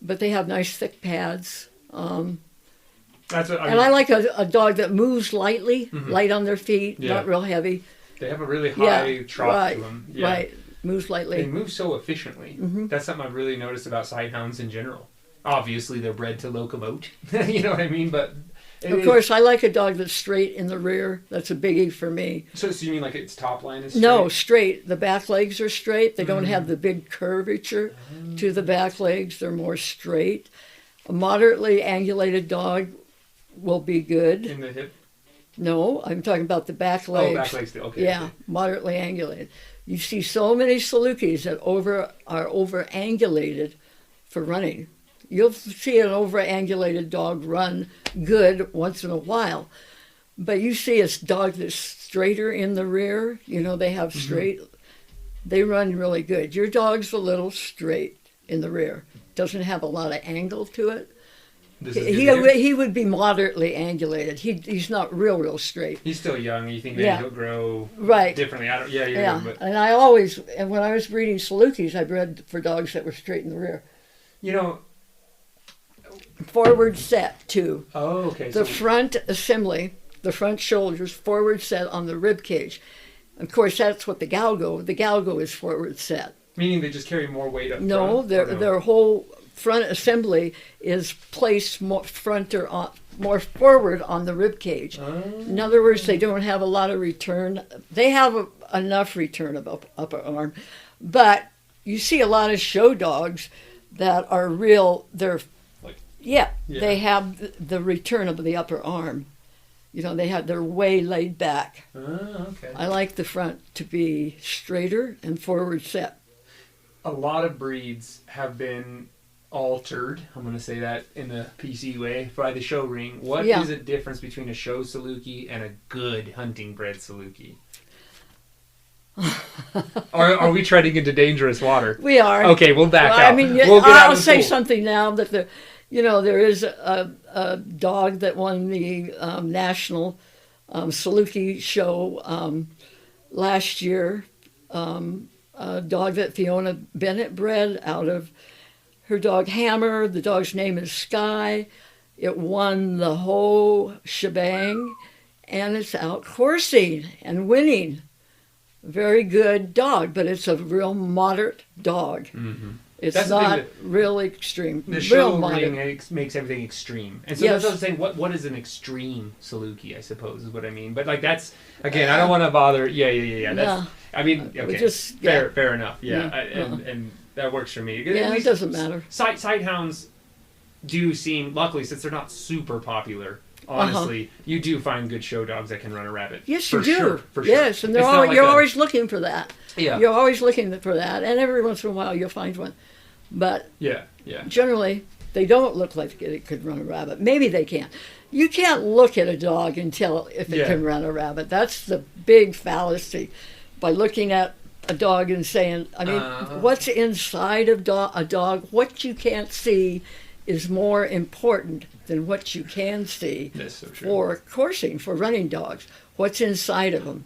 Speaker 2: but they have nice thick pads.
Speaker 1: That's what
Speaker 2: I like a dog that moves lightly, light on their feet, not real heavy.
Speaker 1: They have a really high trot to them.
Speaker 2: Yeah. Right, moves lightly.
Speaker 1: They move so efficiently. That's something I've really noticed about sighthounds in general. Obviously, they're bred to locomote. You know what I mean? But
Speaker 2: of course, I like a dog that's straight in the rear. That's a biggie for me.
Speaker 1: So you mean like its top line is straight?
Speaker 2: No, straight. The back legs are straight. They don't have the big curvature to the back legs. They're more straight. A moderately angulated dog will be good.
Speaker 1: In the hip?
Speaker 2: No, I'm talking about the back legs.
Speaker 1: Oh, back legs still. Okay.
Speaker 2: Yeah, okay. Moderately angulated. You see so many Salukis that are over-angulated for running. You'll see an over-angulated dog run good once in a while. But you see a dog that's straighter in the rear, they have straight, they run really good. Your dog's a little straight in the rear. Doesn't have a lot of angle to it. He would be moderately angulated. He's not real straight.
Speaker 1: He's still young. You think maybe he'll grow differently? I don't. Yeah,
Speaker 2: yeah.
Speaker 1: But
Speaker 2: And when I was breeding Salukis, I bred for dogs that were straight in the rear.
Speaker 1: You know.
Speaker 2: Forward set too.
Speaker 1: Oh, okay.
Speaker 2: The front assembly, the front shoulders, forward set on the rib cage. Of course, that's what the galgo is forward set.
Speaker 1: Meaning they just carry more weight up
Speaker 2: front? Their whole front assembly is placed more forward on the rib cage. Oh. In other words, they don't have a lot of return. They have enough return of upper arm, but you see a lot of show dogs that are real. They have the return of the upper arm. They're way laid back.
Speaker 1: Oh, okay.
Speaker 2: I like the front to be straighter and forward set.
Speaker 1: A lot of breeds have been altered, I'm going to say that in the PC way, by the show ring. What is the difference between a show Saluki and a good hunting bred Saluki? Are we treading into dangerous water?
Speaker 2: We are.
Speaker 1: Okay, we'll back out.
Speaker 2: I mean, I'll say something now that there is a dog that won the national Saluki show last year. A dog that Fiona Bennett bred out of her dog Hammer. The dog's name is Sky. It won the whole shebang, and it's out coursing and winning. Very good dog, but it's a real moderate dog. Mm-hmm. It's not really extreme.
Speaker 1: The show ring makes everything extreme. And so that's what I'm saying. What is an extreme Saluki, I suppose, is what I mean. But that's, again, I don't want to bother. Yeah. I mean, okay, fair enough. Yeah, and that works for me.
Speaker 2: Yeah, it doesn't matter.
Speaker 1: Sighthounds do seem, luckily, since they're not super popular, honestly, you do find good show dogs that can run a rabbit.
Speaker 2: Yes, you do.
Speaker 1: For sure.
Speaker 2: Yes, and you're always looking for that. Yeah. You're always looking for that, and every once in a while you'll find one. But generally, they don't look like it could run a rabbit. Maybe they can. You can't look at a dog and tell if it can run a rabbit. That's the big fallacy. By looking at a dog and saying, what's inside of a dog, what you can't see is more important than what you can see.
Speaker 1: That's so true.
Speaker 2: For coursing, for running dogs. What's inside of them?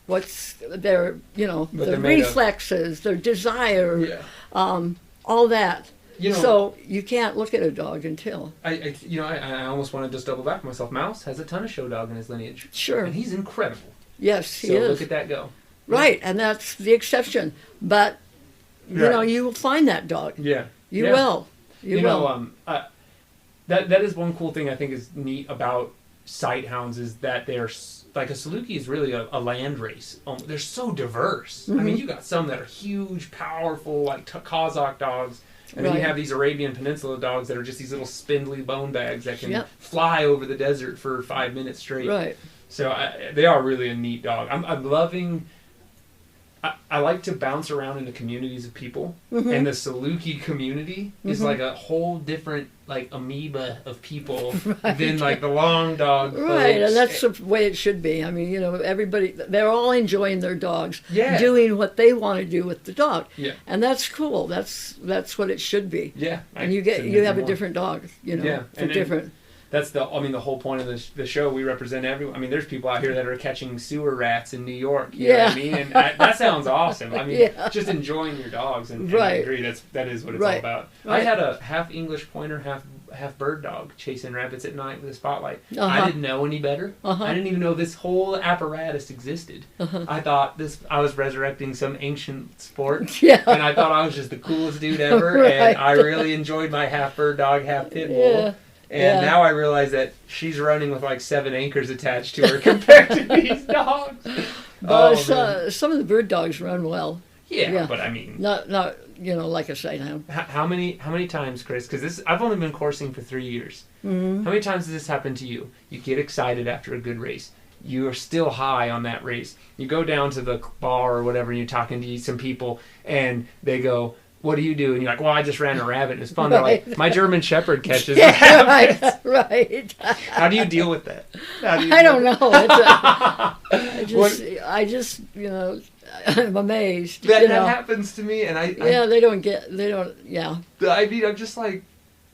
Speaker 2: What's their, their reflexes, their desire, all that. So you can't look at a dog until.
Speaker 1: I almost want to just double back myself. Mouse has a ton of show dog in his lineage.
Speaker 2: Sure.
Speaker 1: And he's incredible.
Speaker 2: Yes, he is.
Speaker 1: So look at that go.
Speaker 2: Right, and that's the exception. But, you will find that dog.
Speaker 1: Yeah.
Speaker 2: You will. You will.
Speaker 1: That is one cool thing I think is neat about sighthounds is that they're, like a Saluki is really a land race. They're so diverse. Mm-hmm. I mean, you got some that are huge, powerful, like Kazakh dogs. And then you have these Arabian Peninsula dogs that are just these little spindly bone bags that can fly over the desert for 5 minutes straight.
Speaker 2: Right.
Speaker 1: So they are really a neat dog. I'm loving... I like to bounce around into communities of people, and the Saluki community is like a whole different amoeba of people than the long dog folks.
Speaker 2: Right, and that's the way it should be. I mean, everybody, they're all enjoying their dogs, doing what they want to do with the dog. Yeah. And that's cool. That's what it should be. Yeah. And you have a different dog, for different...
Speaker 1: That's the whole point of the show. We represent everyone. I mean, there's people out here that are catching sewer rats in New York. You know what I mean? And that sounds awesome. I mean, just enjoying your dogs. And I agree. That is what it's all about. Right. I had a half English pointer, half bird dog chasing rabbits at night with a spotlight. I didn't know any better. I didn't even know this whole apparatus existed. I thought I was resurrecting some ancient sport. And I thought I was just the coolest dude ever. And I really enjoyed my half bird dog, half pit bull. And now I realize that she's running with 7 anchors attached to her compared to these dogs.
Speaker 2: Some of the bird dogs run well.
Speaker 1: Yeah, but I mean...
Speaker 2: Not like a sighthound.
Speaker 1: How many times, Chris, because I've only been coursing for 3 years. Mm-hmm. How many times has this happened to you? You get excited after a good race. You are still high on that race. You go down to the bar or whatever, and you're talking to some people, and they go, what do you do? And you're like, well, I just ran a rabbit. And it's fun.
Speaker 2: Right.
Speaker 1: They're like, my German Shepherd catches
Speaker 2: Yeah,
Speaker 1: rabbits.
Speaker 2: right.
Speaker 1: How do you deal with that?
Speaker 2: I don't know. I just, I'm amazed.
Speaker 1: That happens to me, and
Speaker 2: yeah.
Speaker 1: I mean, I'm just like,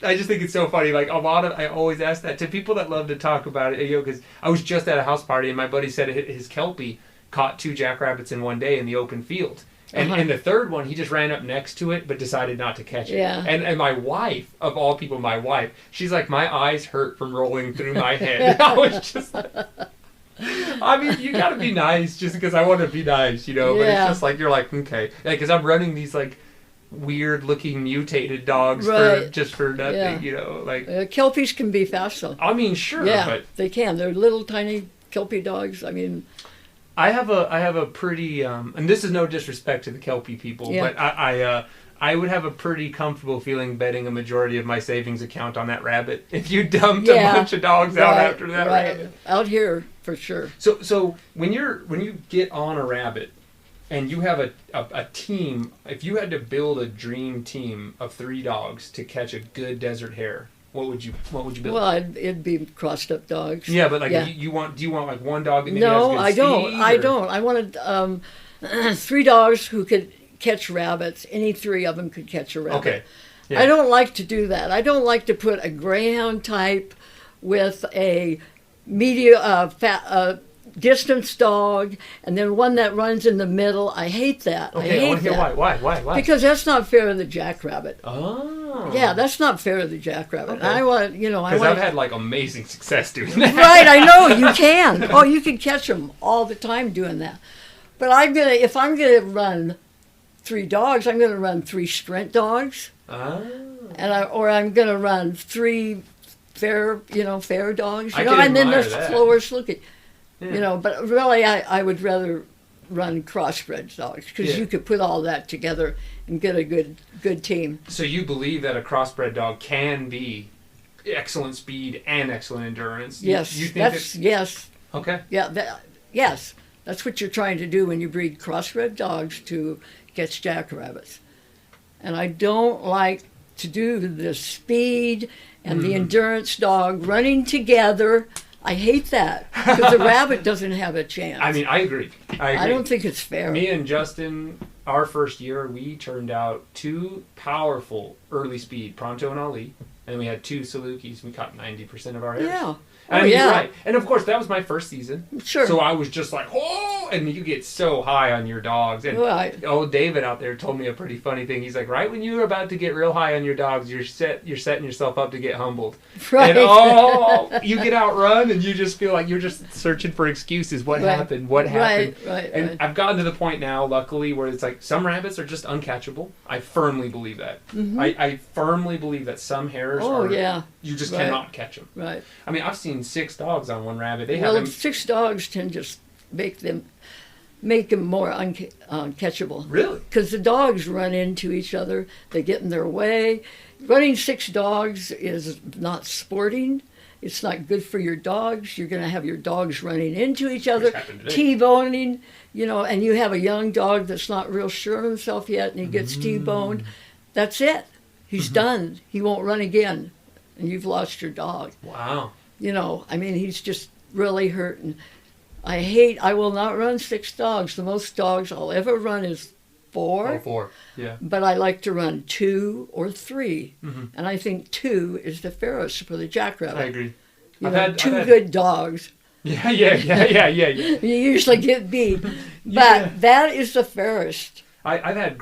Speaker 1: I just think it's so funny. Like, I always ask that to people that love to talk about it, because I was just at a house party, and my buddy said his Kelpie caught 2 jackrabbits in one day in the open field. And the third one, he just ran up next to it, but decided not to catch it.
Speaker 2: Yeah.
Speaker 1: And my wife, of all people, she's like, my eyes hurt from rolling through my head. I was just like, I mean, you got to be nice just because I want to be nice, But it's just like, you're like, okay. Because I'm running these, like, weird-looking mutated dogs for nothing, Like
Speaker 2: Kelpies can be fast, though.
Speaker 1: I mean, sure.
Speaker 2: Yeah,
Speaker 1: but
Speaker 2: they can. They're little, tiny Kelpie dogs. I mean...
Speaker 1: I have a pretty and this is no disrespect to the Kelpie people, but I would have a pretty comfortable feeling betting a majority of my savings account on that rabbit if you dumped a bunch of dogs out after that rabbit.
Speaker 2: Out here for sure.
Speaker 1: So when you get on a rabbit and you have a team, if you had to build a dream team of 3 dogs to catch a good desert hare, what would you build?
Speaker 2: Well, it'd be crossed up dogs.
Speaker 1: Yeah, but like do you want like one dog that maybe has good speed?
Speaker 2: I don't. I wanted 3 dogs who could catch rabbits. Any 3 of them could catch a rabbit.
Speaker 1: Okay. Yeah.
Speaker 2: I don't like to do that. I don't like to put a greyhound type with a distance dog and then one that runs in the middle. I hate that.
Speaker 1: Okay, I want to hear why. Why?
Speaker 2: Because that's not fair to the jackrabbit.
Speaker 1: Oh.
Speaker 2: Yeah, that's not fair to the jackrabbit.
Speaker 1: Okay.
Speaker 2: I want,
Speaker 1: because I've had like amazing success doing that.
Speaker 2: Right, I know you can. Oh, you can catch them all the time doing that. But if I'm gonna run 3 dogs, I'm gonna run 3 sprint dogs.
Speaker 1: Oh.
Speaker 2: Or I'm gonna run 3 fair dogs.
Speaker 1: I
Speaker 2: and
Speaker 1: can
Speaker 2: then
Speaker 1: admire
Speaker 2: there's
Speaker 1: that.
Speaker 2: Flowers looking.
Speaker 1: Yeah.
Speaker 2: But really, I would rather run crossbred dogs because you could put all that together and get a good team.
Speaker 1: So you believe that a crossbred dog can be excellent speed and excellent endurance?
Speaker 2: Yes.
Speaker 1: You think
Speaker 2: yes.
Speaker 1: Okay.
Speaker 2: Yeah. Yes. That's what you're trying to do when you breed crossbred dogs to catch jackrabbits. And I don't like to do the speed and the endurance dog running together. I hate that because the rabbit doesn't have a chance.
Speaker 1: I mean, I agree.
Speaker 2: I don't think it's fair.
Speaker 1: Me and Justin, our first year, we turned out 2 powerful early speed, Pronto and Ali, and we had 2 Salukis. We caught 90% of our hares.
Speaker 2: Yeah.
Speaker 1: I mean, you're right. And of course, that was my first season.
Speaker 2: Sure.
Speaker 1: So I was just like, oh, and you get so high on your dogs. And old David out there told me a pretty funny thing. He's like, right when you were about to get real high on your dogs, you're setting yourself up to get humbled.
Speaker 2: Right.
Speaker 1: And you get outrun and you just feel like you're just searching for excuses. What happened? What happened?
Speaker 2: Right.
Speaker 1: I've gotten to the point now, luckily, where it's like some rabbits are just uncatchable. I firmly believe that. Mm-hmm. I firmly believe that some hares you just cannot catch them.
Speaker 2: Right.
Speaker 1: I mean, I've seen 6 dogs on one rabbit.
Speaker 2: 6 dogs tend to make them more uncatchable.
Speaker 1: Really?
Speaker 2: Because the dogs run into each other. They get in their way. Running 6 dogs is not sporting. It's not good for your dogs. You're going to have your dogs running into each other, T-boning, and you have a young dog that's not real sure of himself yet, and he gets T-boned. That's it. He's done. He won't run again, and you've lost your dog.
Speaker 1: Wow.
Speaker 2: I mean, he's just really hurting. I will not run 6 dogs. The most dogs I'll ever run is 4.
Speaker 1: Oh, 4, yeah.
Speaker 2: But I like to run 2 or 3.
Speaker 1: Mm-hmm.
Speaker 2: And I think 2 is the fairest for the jackrabbit.
Speaker 1: I agree.
Speaker 2: I've had 2 good dogs.
Speaker 1: Yeah.
Speaker 2: You usually get beat. But that is the fairest.
Speaker 1: I've had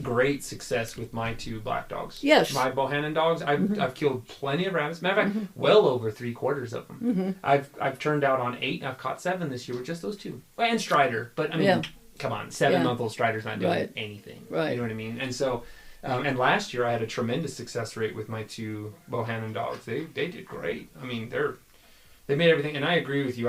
Speaker 1: great success with my 2 black dogs.
Speaker 2: Yes.
Speaker 1: My Bohannon dogs. I've killed plenty of rabbits. Matter of fact, well over 3/4 of them. I've turned out on 8 and I've caught 7 this year with just those 2. And Strider. But I mean, come on, 7-month-old Strider's not doing anything.
Speaker 2: Right.
Speaker 1: You know what I mean? And so, and last year I had a tremendous success rate with my 2 Bohannon dogs. They did great. I mean, they made everything. And I agree with you.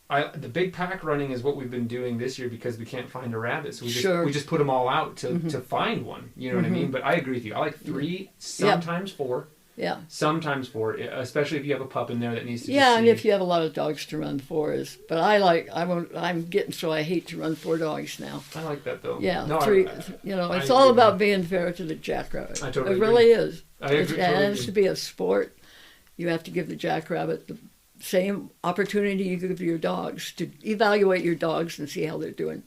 Speaker 1: The big pack running is what we've been doing this year because we can't find a rabbit. So we just put them all out to find one. You know what I mean? But I agree with you. I like 3, sometimes 4.
Speaker 2: Yeah.
Speaker 1: Sometimes 4, especially if you have a pup in there that needs to.
Speaker 2: Yeah, and if you have a lot of dogs to run 4s, but I'm getting so I hate to run 4 dogs now.
Speaker 1: I like that though.
Speaker 2: Yeah,
Speaker 1: no,
Speaker 2: 3. It's all about being fair to the jackrabbit.
Speaker 1: I totally
Speaker 2: It really is.
Speaker 1: It
Speaker 2: has to be a sport. You have to give the jackrabbit the same opportunity you give your dogs to evaluate your dogs and see how they're doing.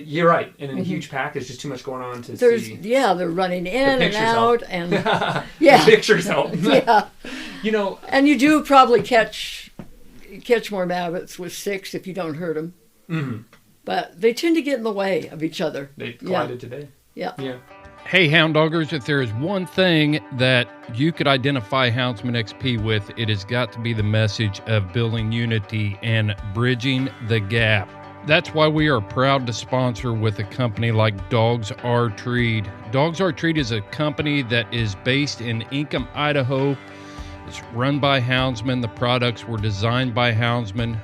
Speaker 1: You're right. And in a huge pack, there's just too much going on to see.
Speaker 2: Yeah, they're running in and out, and
Speaker 1: the pictures help.
Speaker 2: Yeah, and you do probably catch more rabbits with 6 if you don't hurt them. Mm-hmm. But they tend to get in the way of each other.
Speaker 1: They collided today.
Speaker 2: Yeah.
Speaker 3: Hey, Hound Doggers, if there is one thing that you could identify Houndsman XP with, it has got to be the message of building unity and bridging the gap. That's why we are proud to sponsor with a company like Dogs R Treed. Dogs R Treed is a company that is based in Ingham, Idaho. It's run by Houndsman. The products were designed by Houndsman.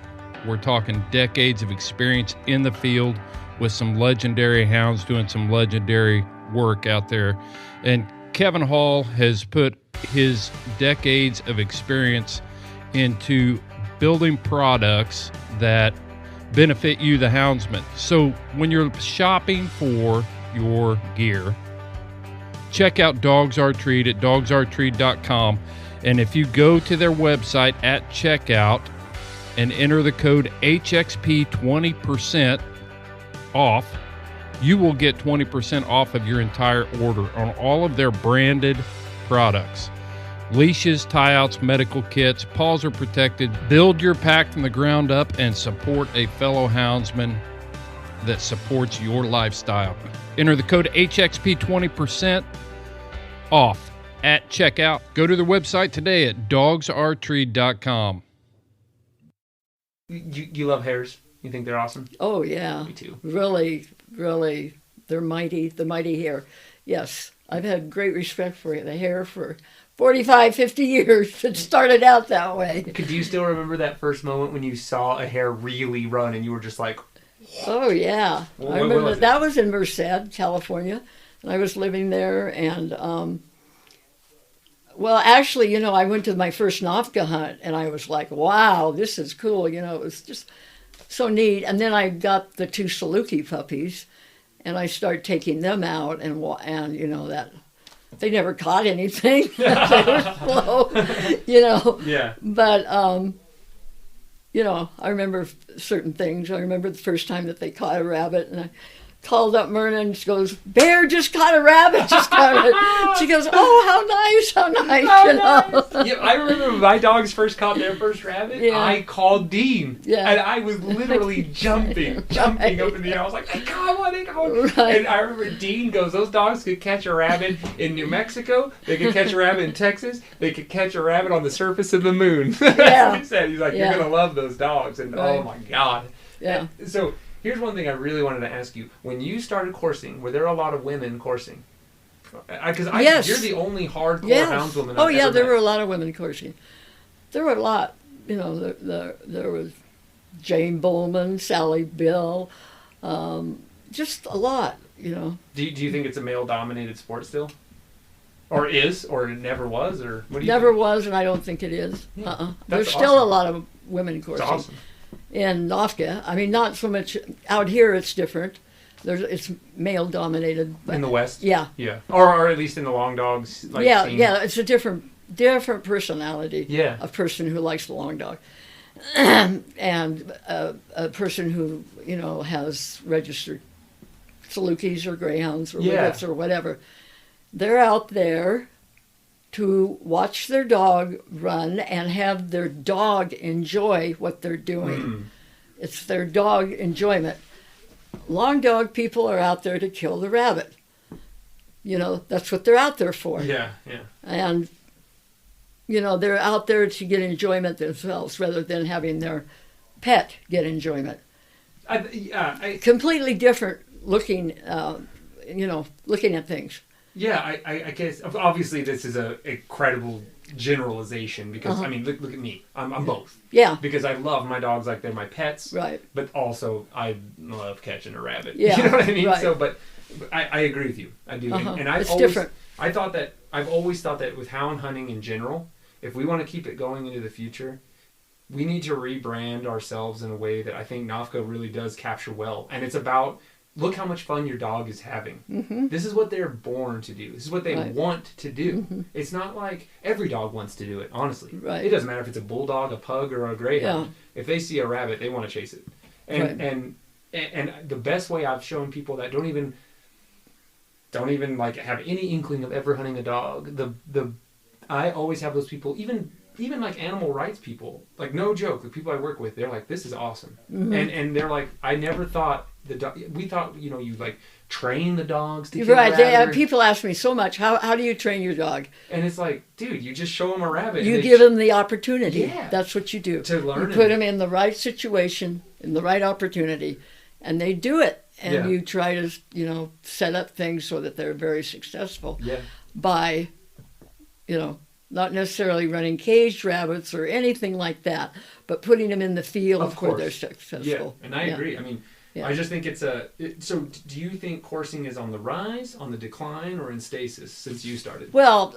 Speaker 3: We're talking decades of experience in the field with some legendary hounds doing some legendary work out there. And Kevin Hall has put his decades of experience into building products that benefit you, the houndsman. So when you're shopping for your gear, check out Dogs R Treed at dogsrtreed.com. And if you go to their website at checkout and enter the code HXP 20% off, you will get 20% off of your entire order on all of their branded products. Leashes, tie-outs, medical kits, paws are protected. Build your pack from the ground up and support a fellow houndsman that supports your lifestyle. Enter the code HXP 20% off at checkout. Go to their website today at dogsrtreed.com.
Speaker 1: You love hares? You think they're awesome?
Speaker 2: Oh, yeah.
Speaker 1: Me too.
Speaker 2: Really, really. They're mighty. The mighty hare. Yes. I've had great respect for the hare for 45, 50 years. It started out that way.
Speaker 1: Do you still remember that first moment when you saw a hare really run and you were just like...
Speaker 2: Oh, yeah. I remember that was in Merced, California. And I was living there. And, well, actually, I went to my first Nafka hunt. And I was like, wow, this is cool. It was just so neat. And then I got the 2 Saluki puppies. And I started taking them out. And that... They never caught anything. They were slow,
Speaker 1: Yeah.
Speaker 2: But, I remember certain things. I remember the first time that they caught a rabbit, and I called up Myrna, and she goes, "Bear just caught a rabbit, She goes, "Oh, how nice.
Speaker 1: Yeah, I remember when my dogs first caught their first rabbit. Yeah. I called Dean, and I was literally jumping up in the air. I was like, "They caught one, they caught one!" Right. And I remember Dean goes, "Those dogs could catch a rabbit in New Mexico. They could catch a rabbit in Texas. They could catch a rabbit on the surface of the moon." That's what he said. He's like, "You're gonna love those dogs," and oh my god.
Speaker 2: Yeah.
Speaker 1: And so. Here's one thing I really wanted to ask you. When you started coursing, were there a lot of women coursing? Because
Speaker 2: yes.
Speaker 1: You're the only hardcore houndswoman
Speaker 2: I've
Speaker 1: ever
Speaker 2: there
Speaker 1: met.
Speaker 2: were a lot of women coursing. There were a lot. There was Jane Bowman, Sally Bill, just a lot,
Speaker 1: Do you think it's a male-dominated sport still? Or is, or it never was, or what do you
Speaker 2: Never
Speaker 1: think?
Speaker 2: was, and I don't think it is.
Speaker 1: Yeah.
Speaker 2: There's still a lot of women coursing.
Speaker 1: That's awesome.
Speaker 2: In Nafka, I mean, not so much out here. It's different. It's male dominated.
Speaker 1: In the West.
Speaker 2: Yeah.
Speaker 1: Yeah. Or at least in the long dogs. Scene.
Speaker 2: It's a different personality.
Speaker 1: Yeah.
Speaker 2: A person who likes the long dog, and a person who has registered Salukis or Greyhounds or Whippets or whatever. They're out there to watch their dog run and have their dog enjoy what they're doing. It's their dog enjoyment. Long dog people are out there to kill the rabbit. That's what they're out there for.
Speaker 1: Yeah.
Speaker 2: And, they're out there to get enjoyment themselves rather than having their pet get enjoyment. Completely different looking, looking at things.
Speaker 1: Yeah, I guess obviously this is a credible generalization because I mean look at me, I'm both.
Speaker 2: Yeah.
Speaker 1: Because I love my dogs like they're my pets.
Speaker 2: Right.
Speaker 1: But also I love catching a rabbit.
Speaker 2: Yeah.
Speaker 1: You know what I mean?
Speaker 2: Right.
Speaker 1: So, but I agree with you. I do, and
Speaker 2: It's different.
Speaker 1: I've always thought that with hound hunting in general, if we want to keep it going into the future, we need to rebrand ourselves in a way that I think NAVHCA really does capture well. And it's about, look how much fun your dog is having.
Speaker 2: Mm-hmm.
Speaker 1: This is what they're born to do. This is what they
Speaker 2: Right.
Speaker 1: want to do.
Speaker 2: Mm-hmm.
Speaker 1: It's not like every dog wants to do it, honestly.
Speaker 2: Right.
Speaker 1: It doesn't matter if it's a bulldog, a pug, or a greyhound.
Speaker 2: Yeah.
Speaker 1: If they see a rabbit, they want to chase it. And
Speaker 2: Right.
Speaker 1: and the best way I've shown people that don't even like have any inkling of ever hunting a dog, I always have those people, even like animal rights people, like no joke, the people I work with, they're like, this is awesome.
Speaker 2: Mm-hmm.
Speaker 1: And they're like, I never thought we thought, you like train the dogs to kill a
Speaker 2: Right.
Speaker 1: rabbit.
Speaker 2: People ask me so much, how do you train your dog?
Speaker 1: And it's like, dude, you just show them a rabbit.
Speaker 2: You
Speaker 1: and
Speaker 2: give them the opportunity.
Speaker 1: Yeah.
Speaker 2: That's what you do.
Speaker 1: To learn
Speaker 2: You put
Speaker 1: and-
Speaker 2: them in the right situation, in the right opportunity, and they do it. And
Speaker 1: Yeah.
Speaker 2: you try to, set up things so that they're very successful
Speaker 1: Yeah.
Speaker 2: by, not necessarily running caged rabbits or anything like that, but putting them in the field
Speaker 1: Of
Speaker 2: where
Speaker 1: course.
Speaker 2: they're successful.
Speaker 1: Yeah, and I agree. I mean,
Speaker 2: Yeah.
Speaker 1: I just think so do you think coursing is on the rise, on the decline, or in stasis since you started?
Speaker 2: Well,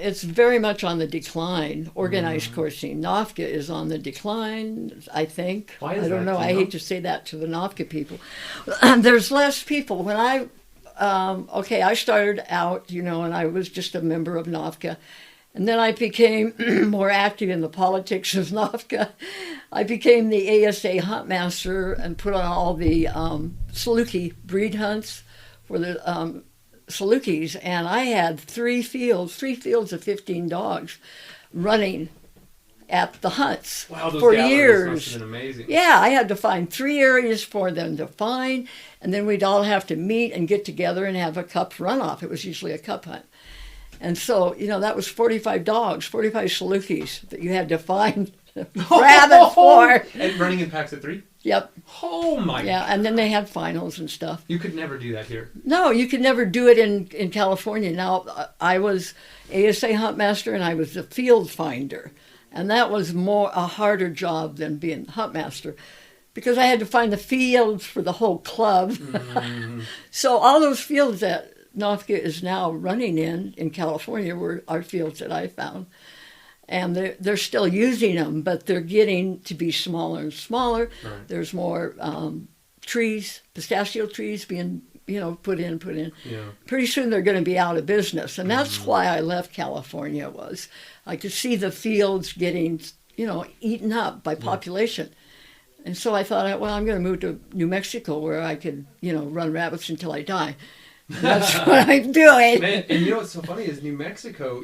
Speaker 2: it's very much on the decline. Organized coursing. NAVHCA is on the decline, I think.
Speaker 1: Why is
Speaker 2: I don't
Speaker 1: that?
Speaker 2: know.
Speaker 1: Do you
Speaker 2: I
Speaker 1: know?
Speaker 2: hate to say that to the NAVHCA people. There's less people. When I started out, and I was just a member of NAVHCA. And then I became more active in the politics of NAVHCA. I became the ASA hunt master and put on all the Saluki breed hunts for the Salukis. And I had three fields of 15 dogs running at the hunts
Speaker 1: Wow, those
Speaker 2: for
Speaker 1: galleries
Speaker 2: years.
Speaker 1: must have been amazing.
Speaker 2: Yeah, I had to find 3 areas for them to find, and then we'd all have to meet and get together and have a cup runoff. It was usually a cup hunt. And so, that was 45 dogs, 45 Salukis that you had to find rabbit for.
Speaker 1: And running in packs of 3?
Speaker 2: Yep.
Speaker 1: Oh my
Speaker 2: Yeah,
Speaker 1: God.
Speaker 2: and then they had finals and stuff.
Speaker 1: You could never do that here.
Speaker 2: No, you could never do it in California. Now, I was ASA hunt master and I was a field finder. And that was a harder job than being hunt master because I had to find the fields for the whole club.
Speaker 1: Mm-hmm.
Speaker 2: So all those fields that NAVHCA is now running in California were our fields that I found. And they're still using them, but they're getting to be smaller and smaller.
Speaker 1: Right.
Speaker 2: There's more trees, pistachio trees being, put in.
Speaker 1: Yeah.
Speaker 2: Pretty soon they're going to be out of business. And that's why I left California was I could see the fields getting, eaten up by population. And so I thought, well, I'm going to move to New Mexico where I could, run rabbits until I die. And that's what I'm doing.
Speaker 1: And what's so funny is New Mexico,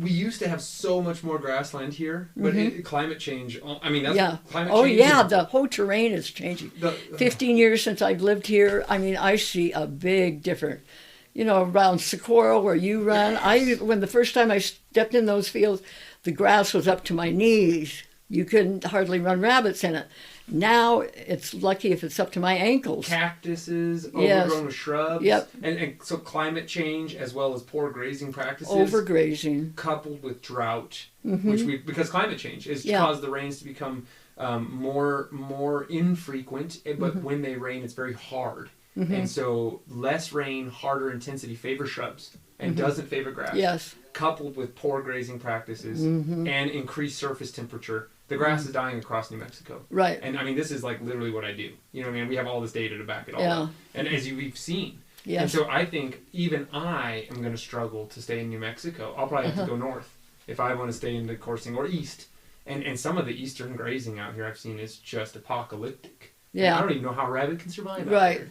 Speaker 1: we used to have so much more grassland here, but climate change, climate change.
Speaker 2: The whole terrain is changing. 15 years since I've lived here, I see a big difference. Around Socorro where you run, when the first time I stepped in those fields, the grass was up to my knees. You couldn't hardly run rabbits in it. Now it's lucky if it's up to my ankles.
Speaker 1: Cactuses,
Speaker 2: Yes.
Speaker 1: overgrown with shrubs.
Speaker 2: Yep.
Speaker 1: And so climate change as well as poor grazing practices.
Speaker 2: Overgrazing.
Speaker 1: Coupled with drought,
Speaker 2: Mm-hmm.
Speaker 1: because climate change has caused the rains to become more infrequent, but when they rain, it's very hard.
Speaker 2: Mm-hmm.
Speaker 1: And so less rain, harder intensity favor shrubs and doesn't favor grass.
Speaker 2: Yes.
Speaker 1: Coupled with poor grazing practices and increased surface temperature, the grass is dying across New Mexico.
Speaker 2: Right.
Speaker 1: And this is like literally what I do. We have all this data to back it all up. And as we've seen.
Speaker 2: Yes.
Speaker 1: And so I think even I am going to struggle to stay in New Mexico. I'll probably have to go north if I want to stay into coursing or east. And some of the eastern grazing out here I've seen is just apocalyptic.
Speaker 2: Yeah.
Speaker 1: And I don't even know how a rabbit can survive out
Speaker 2: Right.
Speaker 1: there.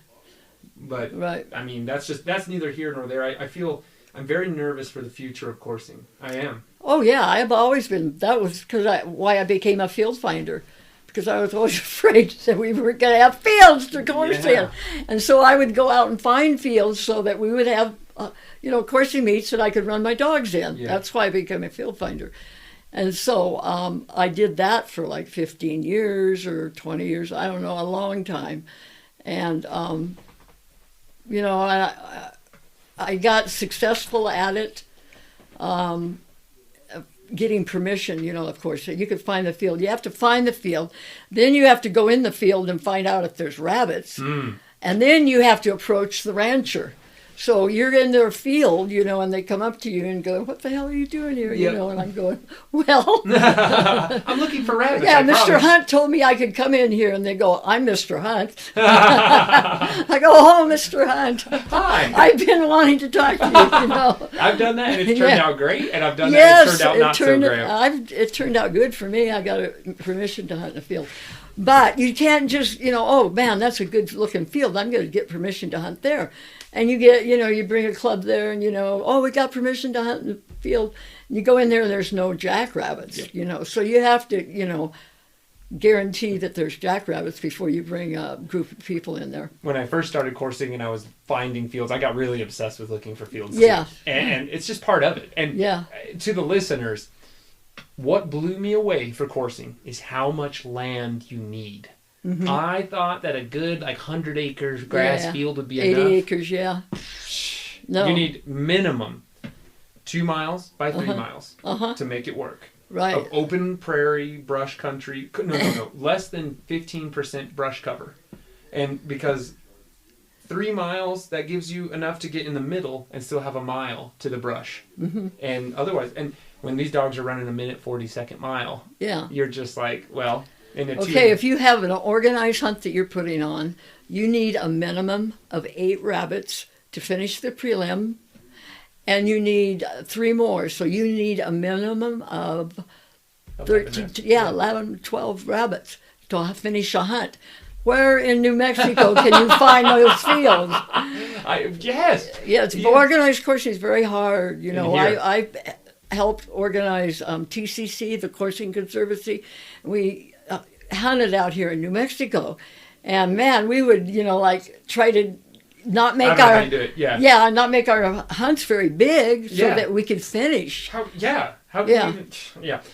Speaker 1: But
Speaker 2: Right.
Speaker 1: that's neither here nor there. I feel I'm very nervous for the future of coursing. I am.
Speaker 2: Oh yeah, I've always been. That was why I became a field finder, because I was always afraid that we were going to have fields to course in, and so I would go out and find fields so that we would have, coursing meets that I could run my dogs in.
Speaker 1: Yeah.
Speaker 2: That's why I became a field finder, and so I did that for like 15 years or 20 years. I don't know, a long time, and I got successful at it. Getting permission, of course, you could find the field. You have to find the field. Then you have to go in the field and find out if there's rabbits. And then you have to approach the rancher. So you're in their field, and they come up to you and go, "What the hell are you doing here?"
Speaker 1: Yep.
Speaker 2: And I'm going, "Well,
Speaker 1: I'm looking for rabbits.
Speaker 2: yeah,
Speaker 1: I
Speaker 2: Mr.
Speaker 1: promise."
Speaker 2: Hunt told me I could come in here," and they go, "I'm Mr. Hunt." I go, "Oh, Mr. Hunt,
Speaker 1: Hi.
Speaker 2: I've been wanting to talk to you."
Speaker 1: I've done that, and it's turned
Speaker 2: Yeah.
Speaker 1: out great, and I've done that,
Speaker 2: Yes,
Speaker 1: and it's turned out not so great.
Speaker 2: it turned out good for me. I got permission to hunt in the field. But you can't just, "Oh, man, that's a good-looking field. I'm going to get permission to hunt there." And you get, you bring a club there and, "Oh, we got permission to hunt in the field." And you go in there and there's no jackrabbits, So you have to, guarantee that there's jackrabbits before you bring a group of people in there.
Speaker 1: When I first started coursing and I was finding fields, I got really obsessed with looking for fields.
Speaker 2: Yeah.
Speaker 1: Too. And it's just part of it. And
Speaker 2: Yeah.
Speaker 1: to the listeners, what blew me away for coursing is how much land you need.
Speaker 2: Mm-hmm.
Speaker 1: I thought that a good 100 acres grass field would be
Speaker 2: 80
Speaker 1: enough.
Speaker 2: acres, yeah. No.
Speaker 1: You need minimum 2 miles by 3 miles to make it work.
Speaker 2: Right.
Speaker 1: Of open prairie, brush country. No. Less than 15% brush cover. And because 3 miles, that gives you enough to get in the middle and still have a mile to the brush.
Speaker 2: Mm-hmm.
Speaker 1: And otherwise, and when these dogs are running a minute 40-second mile,
Speaker 2: Yeah.
Speaker 1: you're just like, well, in a
Speaker 2: Okay, if you have an organized hunt that you're putting on, you need a minimum of 8 rabbits to finish the prelim, and you need 3 more. So you need a minimum of 11, 12 rabbits to finish a hunt. Where in New Mexico can you find those fields?
Speaker 1: Yes.
Speaker 2: Organized coursing is very hard. I helped organize TCC, the Coursing Conservancy. We hunted out here in New Mexico, and man, we would try to not make not make our hunts very big so that we could finish.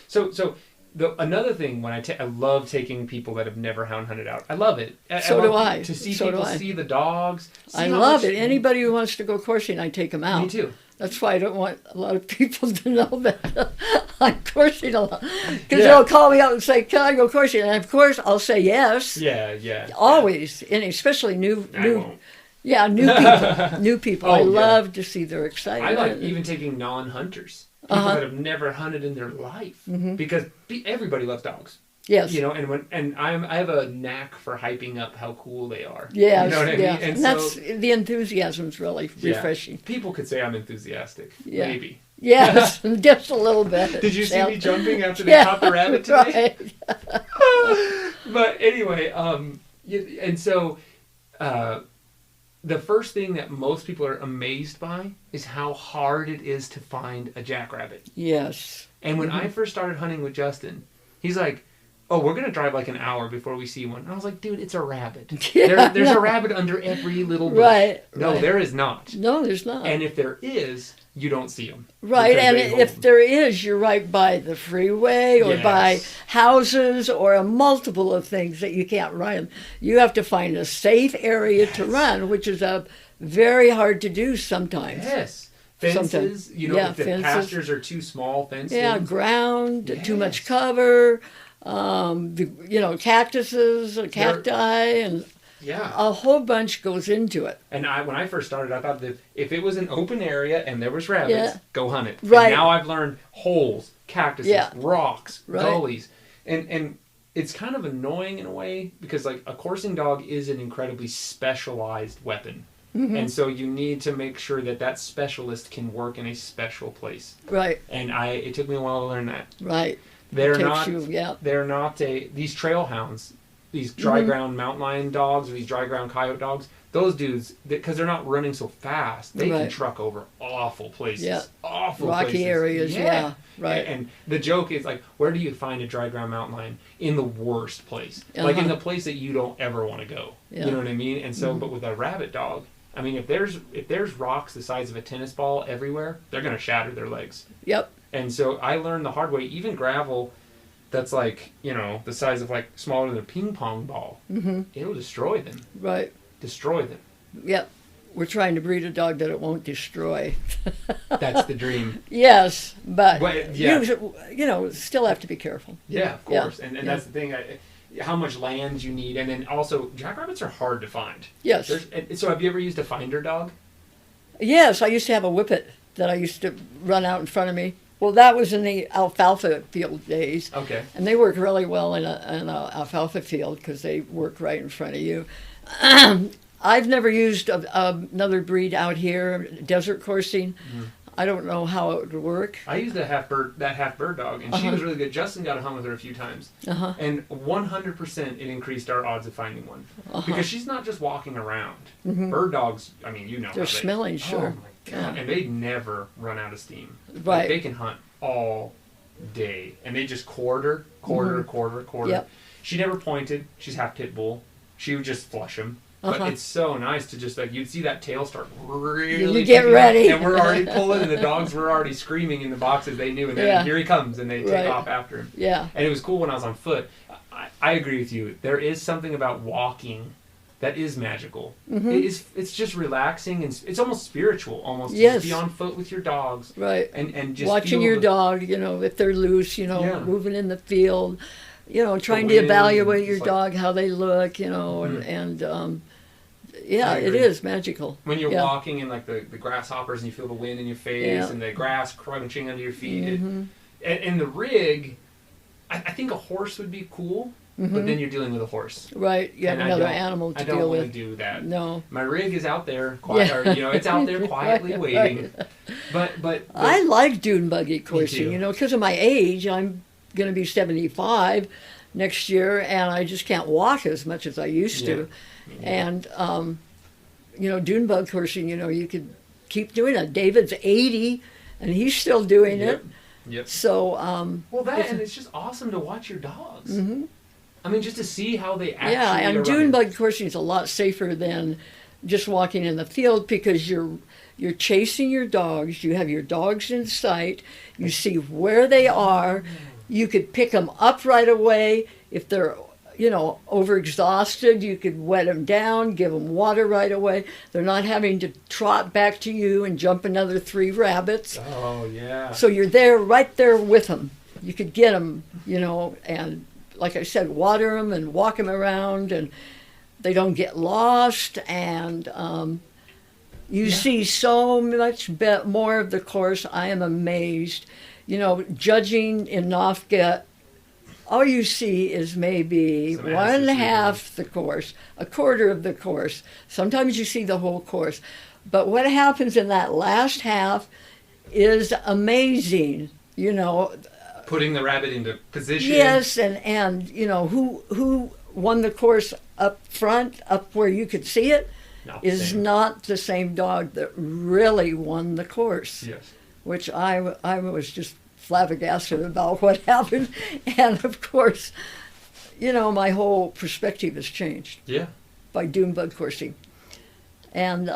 Speaker 1: So another thing, when I love taking people that have never hound hunted out. I love it.
Speaker 2: So do I.
Speaker 1: To see people see the dogs.
Speaker 2: I love it. Anybody who wants to go coursing, I take them out.
Speaker 1: Me too.
Speaker 2: That's why I don't want a lot of people to know that I'm coursing a lot. Because they'll call me up and say, "Can I go coursing?" And of course, I'll say yes.
Speaker 1: Yeah.
Speaker 2: Always, and especially new people. New people. I love to see their excitement.
Speaker 1: I like even taking non-hunters, people that have never hunted in their life, because everybody loves dogs.
Speaker 2: Yes.
Speaker 1: And I have a knack for hyping up how cool they are.
Speaker 2: Yes,
Speaker 1: you know what I mean?
Speaker 2: And that's the enthusiasm's really refreshing.
Speaker 1: People could say I'm enthusiastic. Yeah. Maybe.
Speaker 2: Yes, just a little bit.
Speaker 1: Did you see me jumping after they caught the rabbit today?
Speaker 2: Right.
Speaker 1: But anyway, the first thing that most people are amazed by is how hard it is to find a jackrabbit.
Speaker 2: Yes.
Speaker 1: And when I first started hunting with Justin, he's like, "Oh, we're going to drive like an hour before we see one." And I was like, "Dude, it's a rabbit. There's a rabbit under every little bush."
Speaker 2: Right.
Speaker 1: No, there is not.
Speaker 2: No, there's not.
Speaker 1: And if there is, you don't see them.
Speaker 2: Right, and if there is, you're right by the freeway or by houses or a multiple of things that you can't run. You have to find a safe area to run, which is very hard to do sometimes.
Speaker 1: Yes. Fences, if the
Speaker 2: fences.
Speaker 1: pastures are too small, fenced
Speaker 2: Yeah,
Speaker 1: in.
Speaker 2: ground, too much cover, cactuses, cacti, and a whole bunch goes into it.
Speaker 1: And when I first started, I thought that if it was an open area and there was rabbits, go hunt it.
Speaker 2: Right.
Speaker 1: And now I've learned holes, cactuses, rocks, gullies. And it's kind of annoying in a way because like a coursing dog is an incredibly specialized weapon. Mm-hmm. And so you need to make sure that specialist can work in a special place.
Speaker 2: Right.
Speaker 1: And it took me a while to learn that.
Speaker 2: Right.
Speaker 1: They're not these trail hounds, these dry ground mountain lion dogs or these dry ground coyote dogs. Those dudes, because they're not running so fast, they can truck over awful places. Yeah. Awful
Speaker 2: rocky
Speaker 1: places.
Speaker 2: areas. Yeah. Right.
Speaker 1: And the joke is like, where do you find a dry ground mountain lion? In the worst place. Like in the place that you don't ever want to go. Yeah. You know what I mean? And so, but with a rabbit dog, I mean, if there's rocks the size of a tennis ball everywhere, they're going to shatter their legs. Yep. And so I learned the hard way, even gravel that's like, the size of like smaller than a ping pong ball, it'll destroy them. Right. Destroy them.
Speaker 2: Yep. We're trying to breed a dog that it won't destroy.
Speaker 1: That's the dream.
Speaker 2: Yes, but you still have to be careful.
Speaker 1: Yeah, of course. And that's the thing. How much land you need, and then also jackrabbits are hard to find. Yes. So have you ever used a finder dog?
Speaker 2: Yes, I used to have a whippet that I used to run out in front of me. Well, that was in the alfalfa field days.
Speaker 1: Okay.
Speaker 2: And they work really well in a alfalfa field because they work right in front of you. I've never used another breed out here, desert coursing. Mm-hmm. I don't know how it would work.
Speaker 1: I used that half bird dog, and she was really good. Justin got a hunt with her a few times, and 100% it increased our odds of finding one because she's not just walking around. Mm-hmm. Bird dogs, I mean, you know,
Speaker 2: they're smelling, sure.
Speaker 1: Oh my God. Yeah. And they never run out of steam.
Speaker 2: Right,
Speaker 1: like, they can hunt all day, and they just quarter. Yep. She never pointed. She's half pit bull. She would just flush them. But it's so nice to just, like, you'd see that tail start really...
Speaker 2: You get ready.
Speaker 1: And we're already pulling, and the dogs were already screaming in the boxes. They knew, and then here he comes, and they take off after him.
Speaker 2: Yeah.
Speaker 1: And it was cool when I was on foot. I agree with you. There is something about walking that is magical. Mm-hmm. It's just relaxing, and it's almost spiritual, almost.
Speaker 2: Yes.
Speaker 1: To just be on foot with your dogs.
Speaker 2: Right.
Speaker 1: And just
Speaker 2: watching your dog, you know, if they're loose, you know, moving in the field, you know, trying to evaluate your dog, how they look, you know, and yeah, it is magical. When
Speaker 1: you're walking in, like, the grasshoppers and you feel the wind in your face and the grass crunching under your feet. Mm-hmm. And the rig, I think a horse would be cool, but then you're dealing with a horse.
Speaker 2: Right, you have another animal to deal with.
Speaker 1: I don't want to do that.
Speaker 2: No.
Speaker 1: My rig is out there, it's out there quietly waiting. But
Speaker 2: I like dune buggy coursing, you know, because of my age. I'm going to be 75 next year, and I just can't walk as much as I used to. And, you know, dune bug coursing, you know, you could keep doing it. David's 80, and he's still doing it.
Speaker 1: Yep.
Speaker 2: So,
Speaker 1: well, and it's just awesome to watch your dogs. Mm-hmm. I mean, just to see how they actually
Speaker 2: and dune bug coursing is a lot safer than just walking in the field because you're chasing your dogs. You have your dogs in sight. You see where they are. You could pick them up right away. If they're, you know, overexhausted, you could wet them down, give them water right away. They're not having to trot back to you and jump another 3 rabbits.
Speaker 1: Oh, yeah.
Speaker 2: So you're right there with them. You could get them, you know, and like I said, water them and walk them around, and they don't get lost. And you see so much more of the course. I am amazed. You know, judging in Nafka, all you see is maybe 1/2 the course, a quarter of the course. Sometimes you see the whole course. But what happens in that last half is amazing, you know.
Speaker 1: Putting the rabbit into position.
Speaker 2: Yes, and you know, who won the course up front, up where you could see it, is not the same dog that really won the course.
Speaker 1: Yes.
Speaker 2: Which I was just flabbergasted about what happened. And of course, you know, my whole perspective has changed.
Speaker 1: Yeah.
Speaker 2: By dune bug coursing. And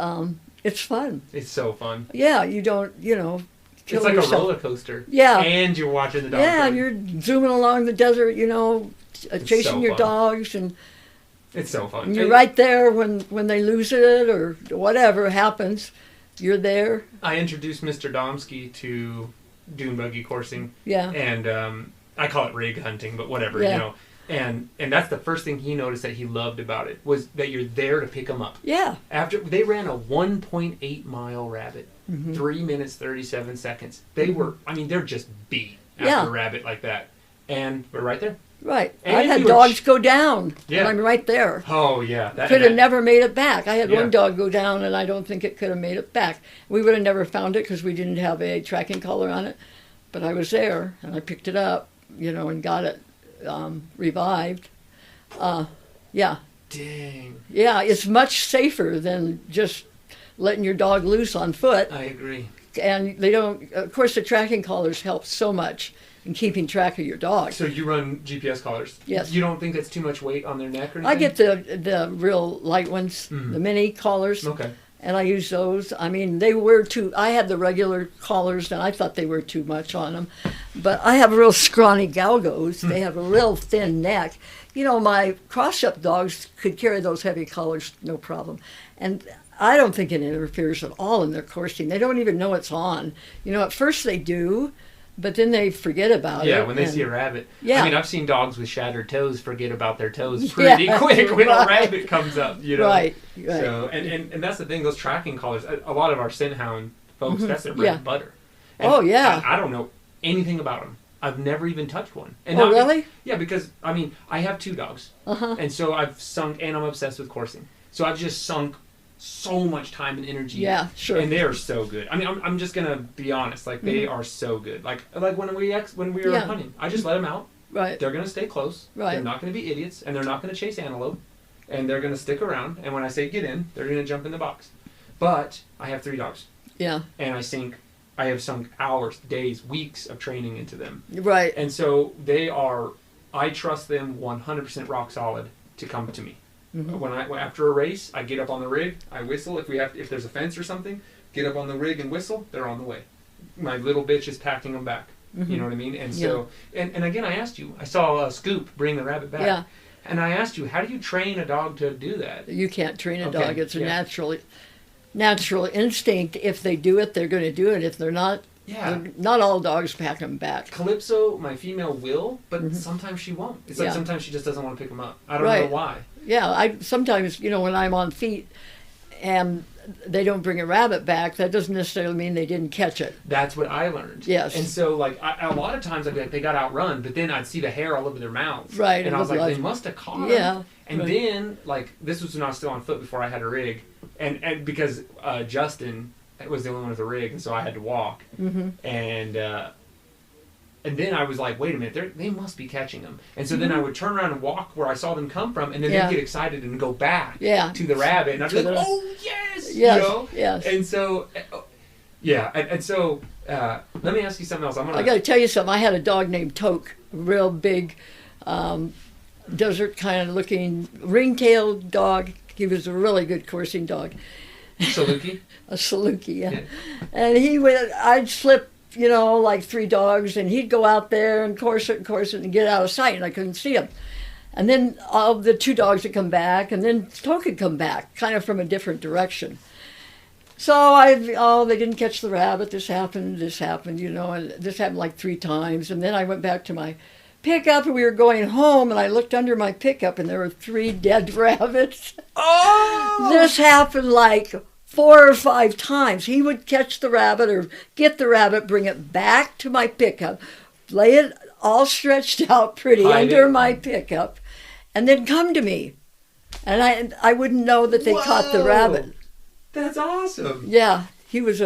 Speaker 2: it's fun.
Speaker 1: It's so fun.
Speaker 2: Yeah, you don't, you know, kill
Speaker 1: it's like
Speaker 2: yourself.
Speaker 1: A roller coaster.
Speaker 2: Yeah.
Speaker 1: And you're watching the dog.
Speaker 2: Yeah, you're zooming along the desert, you know, chasing your dogs, and
Speaker 1: it's so fun.
Speaker 2: And you're right there when they lose it or whatever happens. You're there.
Speaker 1: I introduced Mr. Domsky to dune buggy coursing.
Speaker 2: Yeah.
Speaker 1: And I call it rig hunting, but whatever, you know. And that's the first thing he noticed that he loved about it was that you're there to pick them up.
Speaker 2: Yeah.
Speaker 1: After they ran a 1.8 mile rabbit, 3 minutes 37 seconds. They were, I mean, they're just beat after a rabbit like that, and we're right there.
Speaker 2: Right. I had dogs go down, and I'm right there.
Speaker 1: Oh, yeah.
Speaker 2: Could have never made it back. I had one dog go down, and I don't think it could have made it back. We would have never found it because we didn't have a tracking collar on it. But I was there, and I picked it up, you know, and got it revived. Yeah.
Speaker 1: Dang.
Speaker 2: Yeah, it's much safer than just letting your dog loose on foot.
Speaker 1: I agree.
Speaker 2: And they don't, of course, the tracking collars help so much in keeping track of your dog.
Speaker 1: So you run GPS collars?
Speaker 2: Yes.
Speaker 1: You don't think that's too much weight on their neck or anything?
Speaker 2: I get the real light ones, the mini collars.
Speaker 1: Okay.
Speaker 2: And I use those. I mean, they were I had the regular collars, and I thought they were too much on them. But I have real scrawny galgos. They have a real thin neck. You know, my cross-up dogs could carry those heavy collars, no problem. And I don't think it interferes at all in their coursing. They don't even know it's on. You know, at first they do, But then they forget about it.
Speaker 1: Yeah, when they see a rabbit.
Speaker 2: Yeah.
Speaker 1: I mean, I've seen dogs with shattered toes forget about their toes pretty quick when a rabbit comes up, you know.
Speaker 2: Right.
Speaker 1: So, and that's the thing, those tracking collars, a lot of our scent hound folks, that's their bread and butter. And I don't know anything about them. I've never even touched one. And
Speaker 2: really?
Speaker 1: Yeah, because, I mean, I have 2 dogs. And so I've sunk, and I'm obsessed with coursing. So I've just sunk so much time and energy.
Speaker 2: Yeah, sure.
Speaker 1: And they are so good. I mean, I'm just going to be honest. Like, they are so good. Like when we were hunting, I just let them out.
Speaker 2: Right.
Speaker 1: They're going to stay close.
Speaker 2: Right.
Speaker 1: They're not going to be idiots, and they're not going to chase antelope. And they're going to stick around. And when I say get in, they're going to jump in the box. But I have 3 dogs.
Speaker 2: Yeah.
Speaker 1: And I have sunk hours, days, weeks of training into them.
Speaker 2: Right.
Speaker 1: And so I trust them 100% rock solid to come to me. After a race, I get up on the rig, I whistle. If there's a fence or something, get up on the rig and whistle, they're on the way. My little bitch is packing them back. You know what I mean? And so, and again, I asked you, I saw Scoop bring the rabbit back. Yeah. And I asked you, how do you train a dog to do that?
Speaker 2: You can't train a dog. It's a natural instinct. If they do it, they're going to do it. If they're not, not all dogs pack them back.
Speaker 1: Calypso, my female, will, but sometimes she won't. It's like sometimes she just doesn't want to pick them up. I don't know why.
Speaker 2: Yeah, I sometimes, when I'm on feet and they don't bring a rabbit back, that doesn't necessarily mean they didn't catch it.
Speaker 1: That's what I learned.
Speaker 2: Yes.
Speaker 1: And so, like, a lot of times I'd be like, they got outrun, but then I'd see the hair all over their mouths.
Speaker 2: Right.
Speaker 1: And I was like, they must have caught them. And
Speaker 2: right.
Speaker 1: then, like, this was when I was still on foot before I had a rig. And because Justin was the only one with a rig, and so I had to walk. And then I was like, wait a minute, they must be catching them. And so then I would turn around and walk where I saw them come from, and then they'd get excited and go back to the rabbit. And I'd be like, oh, yes!
Speaker 2: Yes,
Speaker 1: you know?
Speaker 2: yes.
Speaker 1: And so, And so, let me ask you something else.
Speaker 2: I got to tell you something. I had a dog named Toke, a real big, desert kind of looking, ring-tailed dog. He was a really good coursing dog.
Speaker 1: Saluki?
Speaker 2: A Saluki, yeah. And I'd slip, like 3 dogs, and he'd go out there and course it, and get out of sight, and I couldn't see him. And then all the 2 dogs would come back, and then Toke would come back, kind of from a different direction. So they didn't catch the rabbit, this happened, and this happened like 3 times. And then I went back to my pickup, and we were going home, and I looked under my pickup, and there were 3 dead rabbits.
Speaker 1: Oh!
Speaker 2: This happened like 4 or 5 times. He would catch the rabbit or get the rabbit, bring it back to my pickup, lay it all stretched out pretty under my pickup, and then come to me. And I wouldn't know that they caught the rabbit.
Speaker 1: That's awesome.
Speaker 2: Yeah, he was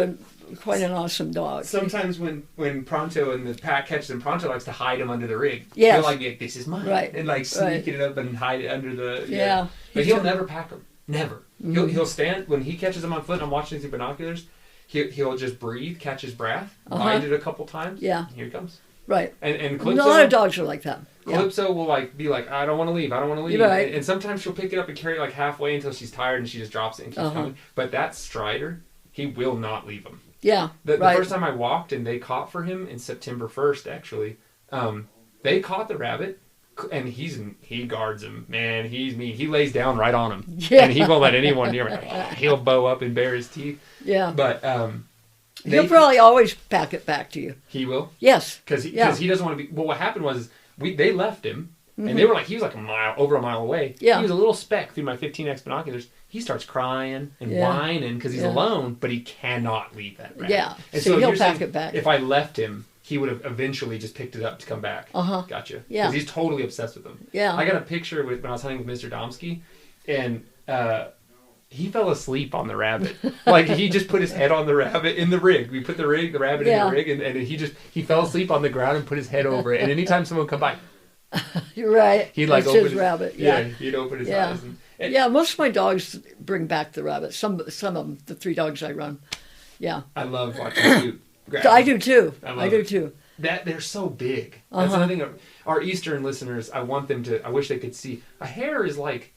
Speaker 2: quite an awesome dog.
Speaker 1: Sometimes when Pronto and the pack catches him, Pronto likes to hide him under the rig.
Speaker 2: Yes.
Speaker 1: He'll like, this is mine.
Speaker 2: Right.
Speaker 1: And like sneaking it up and hide it under the...
Speaker 2: Yeah.
Speaker 1: But he'll never pack them. Never. He'll stand, when he catches them on foot and I'm watching through binoculars, he'll just breathe, catch his breath, bite it a couple times.
Speaker 2: Yeah.
Speaker 1: And here he comes.
Speaker 2: Right.
Speaker 1: And Calypso...
Speaker 2: A lot of dogs are like that.
Speaker 1: Calypso will be like, I don't want to leave.
Speaker 2: Right.
Speaker 1: And sometimes she'll pick it up and carry it like halfway until she's tired and she just drops it and keeps coming. But that Strider, he will not leave him.
Speaker 2: Yeah,
Speaker 1: The first time I walked and they caught for him in September 1st, actually, they caught the rabbit and he guards him. Man, he's mean. He lays down right on him. Yeah. And he won't let anyone near him. He'll bow up and bare his teeth.
Speaker 2: Yeah.
Speaker 1: But
Speaker 2: he'll probably always pack it back to you.
Speaker 1: He will?
Speaker 2: Yes.
Speaker 1: Because he doesn't want to be... Well, what happened was they left him. And they were like, he was like over a mile away.
Speaker 2: Yeah.
Speaker 1: He was a little speck through my 15X binoculars. He starts crying and whining because he's alone, but he cannot leave that rabbit.
Speaker 2: Yeah.
Speaker 1: And
Speaker 2: so he'll pack it back.
Speaker 1: If I left him, he would have eventually just picked it up to come back. Gotcha.
Speaker 2: Yeah.
Speaker 1: Because he's totally obsessed with them.
Speaker 2: Yeah.
Speaker 1: I got a picture when I was hunting with Mr. Domsky, and he fell asleep on the rabbit. Like, he just put his head on the rabbit in the rig. We put the rabbit in the rig, and he fell asleep on the ground and put his head over it. And anytime someone would come by,
Speaker 2: you're right.
Speaker 1: He'd like
Speaker 2: open his rabbit.
Speaker 1: Yeah, he'd open his eyes.
Speaker 2: And most of my dogs bring back the rabbit. Some of them, the 3 dogs I run. Yeah.
Speaker 1: I love watching you grab
Speaker 2: I do too.
Speaker 1: I do too. They're so big. That's another thing. Our Eastern listeners, I wish they could see. A hare is like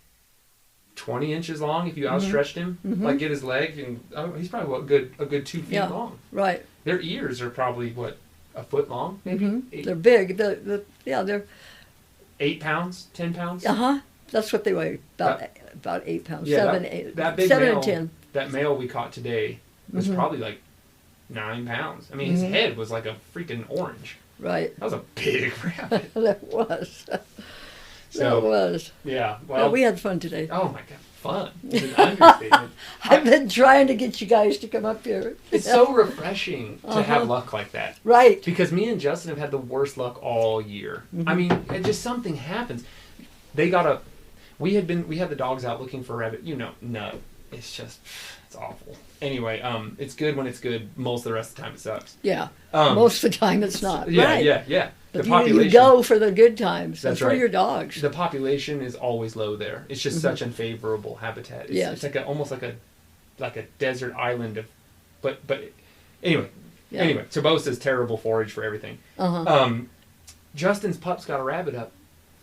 Speaker 1: 20 inches long if you outstretched him. Like, get his leg, and he's probably a good 2 feet long.
Speaker 2: Right.
Speaker 1: Their ears are probably a foot long, maybe.
Speaker 2: They're big. They're
Speaker 1: 8 pounds, 10 pounds.
Speaker 2: That's what they weigh. About 8 pounds.
Speaker 1: Yeah,
Speaker 2: 7, 8.
Speaker 1: That big
Speaker 2: 7
Speaker 1: male,
Speaker 2: and 10.
Speaker 1: That male we caught today was probably like 9 pounds. I mean, his head was like a freaking orange.
Speaker 2: Right.
Speaker 1: That was a big rabbit.
Speaker 2: That was.
Speaker 1: So,
Speaker 2: that was.
Speaker 1: Yeah. Well,
Speaker 2: we had fun today.
Speaker 1: Oh my God, fun. It's an understatement.
Speaker 2: I've been trying to get you guys to come up here.
Speaker 1: It's so refreshing to have luck like that.
Speaker 2: Right.
Speaker 1: Because me and Justin have had the worst luck all year. I mean, it just something happens. We had the dogs out looking for a rabbit. No. It's awful. Anyway, it's good when it's good. Most of the rest of the time it sucks.
Speaker 2: Yeah. Most of the time it's not.
Speaker 1: Yeah,
Speaker 2: right.
Speaker 1: yeah.
Speaker 2: But
Speaker 1: The population.
Speaker 2: you go for the good times.
Speaker 1: That's
Speaker 2: for
Speaker 1: right.
Speaker 2: your dogs.
Speaker 1: The population is always low there. It's just such unfavorable habitat. It's like almost like a desert island of, but anyway.
Speaker 2: Yeah.
Speaker 1: Anyway, Tobosa's terrible forage for everything. Justin's pups got a rabbit up.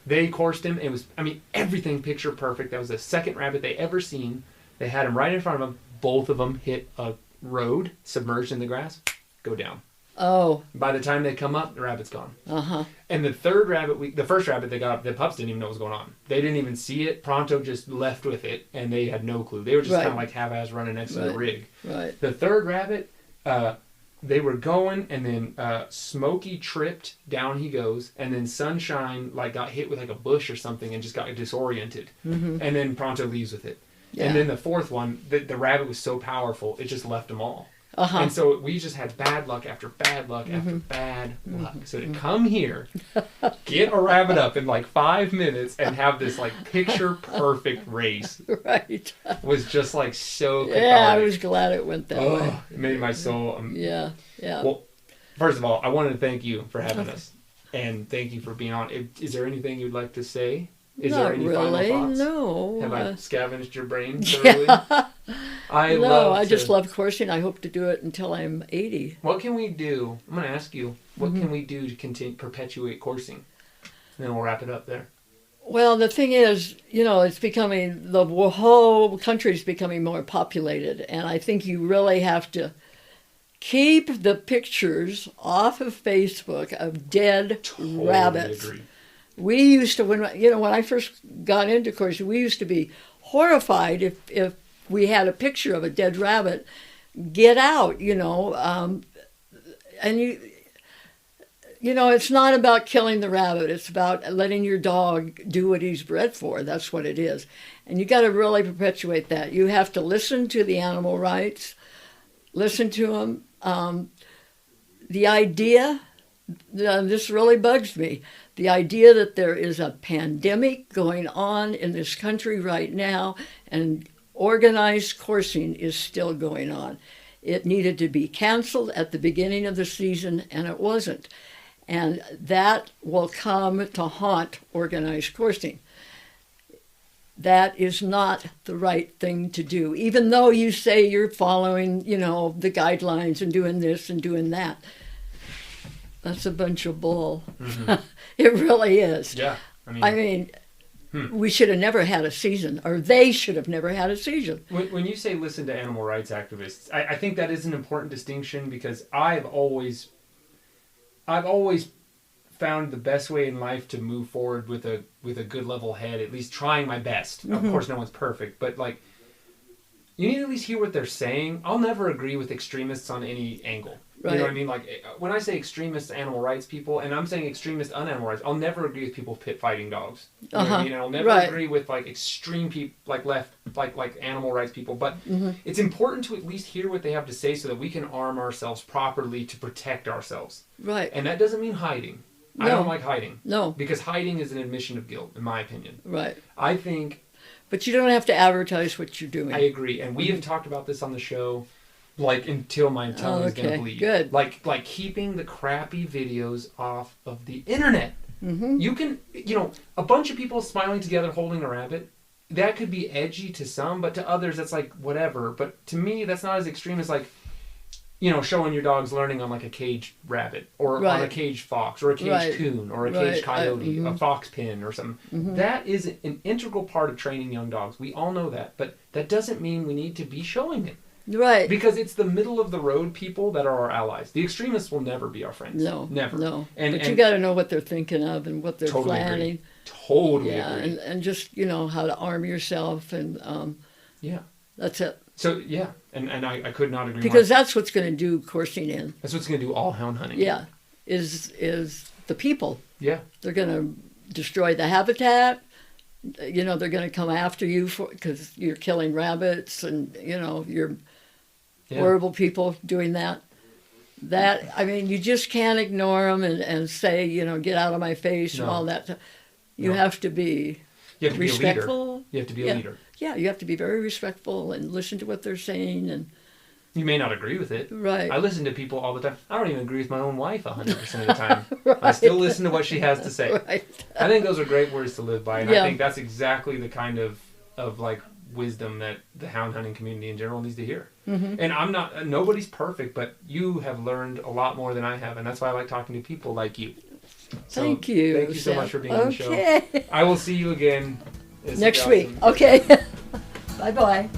Speaker 1: They coursed him. It was, everything picture perfect. That was the second rabbit they ever seen. They had him right in front of them. Both of them hit a road, submerged in the grass, go down.
Speaker 2: Oh.
Speaker 1: By the time they come up, the rabbit's gone.
Speaker 2: Uh-huh.
Speaker 1: And the first rabbit they got up, the pups didn't even know what was going on. They didn't even see it. Pronto just left with it, and they had no clue. They were just kind of like half-ass running next to the rig.
Speaker 2: Right.
Speaker 1: The third rabbit, they were going, and then Smokey tripped, down he goes, and then Sunshine got hit with a bush or something and just got disoriented. And then Pronto leaves with it. Yeah. And then the fourth one, the rabbit was so powerful, it just left them all. And so we just had bad luck after bad luck after bad luck. So to come here, get a rabbit up in 5 minutes and have this picture perfect race was just so cathartic.
Speaker 2: Yeah, I was glad it went that way.
Speaker 1: It made my soul.
Speaker 2: Yeah.
Speaker 1: Well, first of all, I wanted to thank you for having us, and thank you for being on. Is there anything you'd like to say? Is
Speaker 2: Not
Speaker 1: there any
Speaker 2: really,
Speaker 1: final thoughts?
Speaker 2: no.
Speaker 1: Have I scavenged your brain thoroughly? I
Speaker 2: just love coursing. I hope to do it until I'm 80.
Speaker 1: What can we do? I'm going to ask you, what can we do to perpetuate coursing? And then we'll wrap it up there.
Speaker 2: Well, the thing is, it's becoming, the whole country's becoming more populated. And I think you really have to keep the pictures off of Facebook of dead rabbits.
Speaker 1: Agree.
Speaker 2: We used to, when I first got into coursing, we used to be horrified if we had a picture of a dead rabbit. Get out, and it's not about killing the rabbit. It's about letting your dog do what he's bred for. That's what it is. And you got to really perpetuate that. You have to listen to the animal rights, listen to them. The idea, this really bugs me, the idea that there is a pandemic going on in this country right now and organized coursing is still going on. It needed to be canceled at the beginning of the season, and it wasn't. And that will come to haunt organized coursing. That is not the right thing to do, even though you say you're following, the guidelines and doing this and doing that. That's a bunch of bull. It really is.
Speaker 1: Yeah.
Speaker 2: We should have never had a season, or they should have never had a season.
Speaker 1: When you say listen to animal rights activists, I think that is an important distinction, because I've always found the best way in life to move forward with a good level head, at least trying my best. Of course, no one's perfect, but you need to at least hear what they're saying. I'll never agree with extremists on any angle. Right. You know what I mean? When I say extremist animal rights people, and I'm saying extremist un-animal rights, I'll never agree with people pit fighting dogs. You know what I mean? I'll never agree with extreme people, left, animal rights people. But it's important to at least hear what they have to say so that we can arm ourselves properly to protect ourselves. Right. And that doesn't mean hiding. No. I don't like hiding. No. Because hiding is an admission of guilt, in my opinion. Right. I think...
Speaker 2: But you don't have to advertise what you're doing.
Speaker 1: I agree. And we have talked about this on the show, until my tongue is going to bleed. Good. Like keeping the crappy videos off of the internet. You can, a bunch of people smiling together holding a rabbit, that could be edgy to some, but to others that's whatever. But to me, that's not as extreme as showing your dogs learning on a caged rabbit, or on a caged fox, or a caged coon, or a caged coyote, a fox pin or something. That is an integral part of training young dogs. We all know that, but that doesn't mean we need to be showing it. Right. Because it's the middle of the road people that are our allies. The extremists will never be our friends. No. Never.
Speaker 2: No. But you got to know what they're thinking of and what they're planning.
Speaker 1: Agree. Totally agree.
Speaker 2: And just, how to arm yourself and yeah. That's it.
Speaker 1: So yeah, and I could not agree
Speaker 2: Because
Speaker 1: more.
Speaker 2: that's what's going to do coursing in.
Speaker 1: That's what's going to do all hound hunting.
Speaker 2: Yeah, is the people.
Speaker 1: Yeah.
Speaker 2: They're going to destroy the habitat. You know, they're going to come after you because you're killing rabbits, and you know you're horrible people doing that. I mean, you just can't ignore them and say, you know, get out of my face and all that. You have to be respectful.
Speaker 1: You have to be a leader.
Speaker 2: Yeah, you have to be very respectful and listen to what they're saying. And
Speaker 1: you may not agree with it.
Speaker 2: Right.
Speaker 1: I listen to people all the time. I don't even agree with my own wife 100% of the time. I still listen to what she has to say.
Speaker 2: Right.
Speaker 1: I think those are great words to live by, and I think that's exactly the kind of like wisdom that the hound hunting community in general needs to hear. Mm-hmm. And nobody's perfect, but you have learned a lot more than I have, and that's why I like talking to people like you. So
Speaker 2: thank you.
Speaker 1: Thank you so much for being on the show. I will see you again
Speaker 2: next week. Okay. Bye-bye.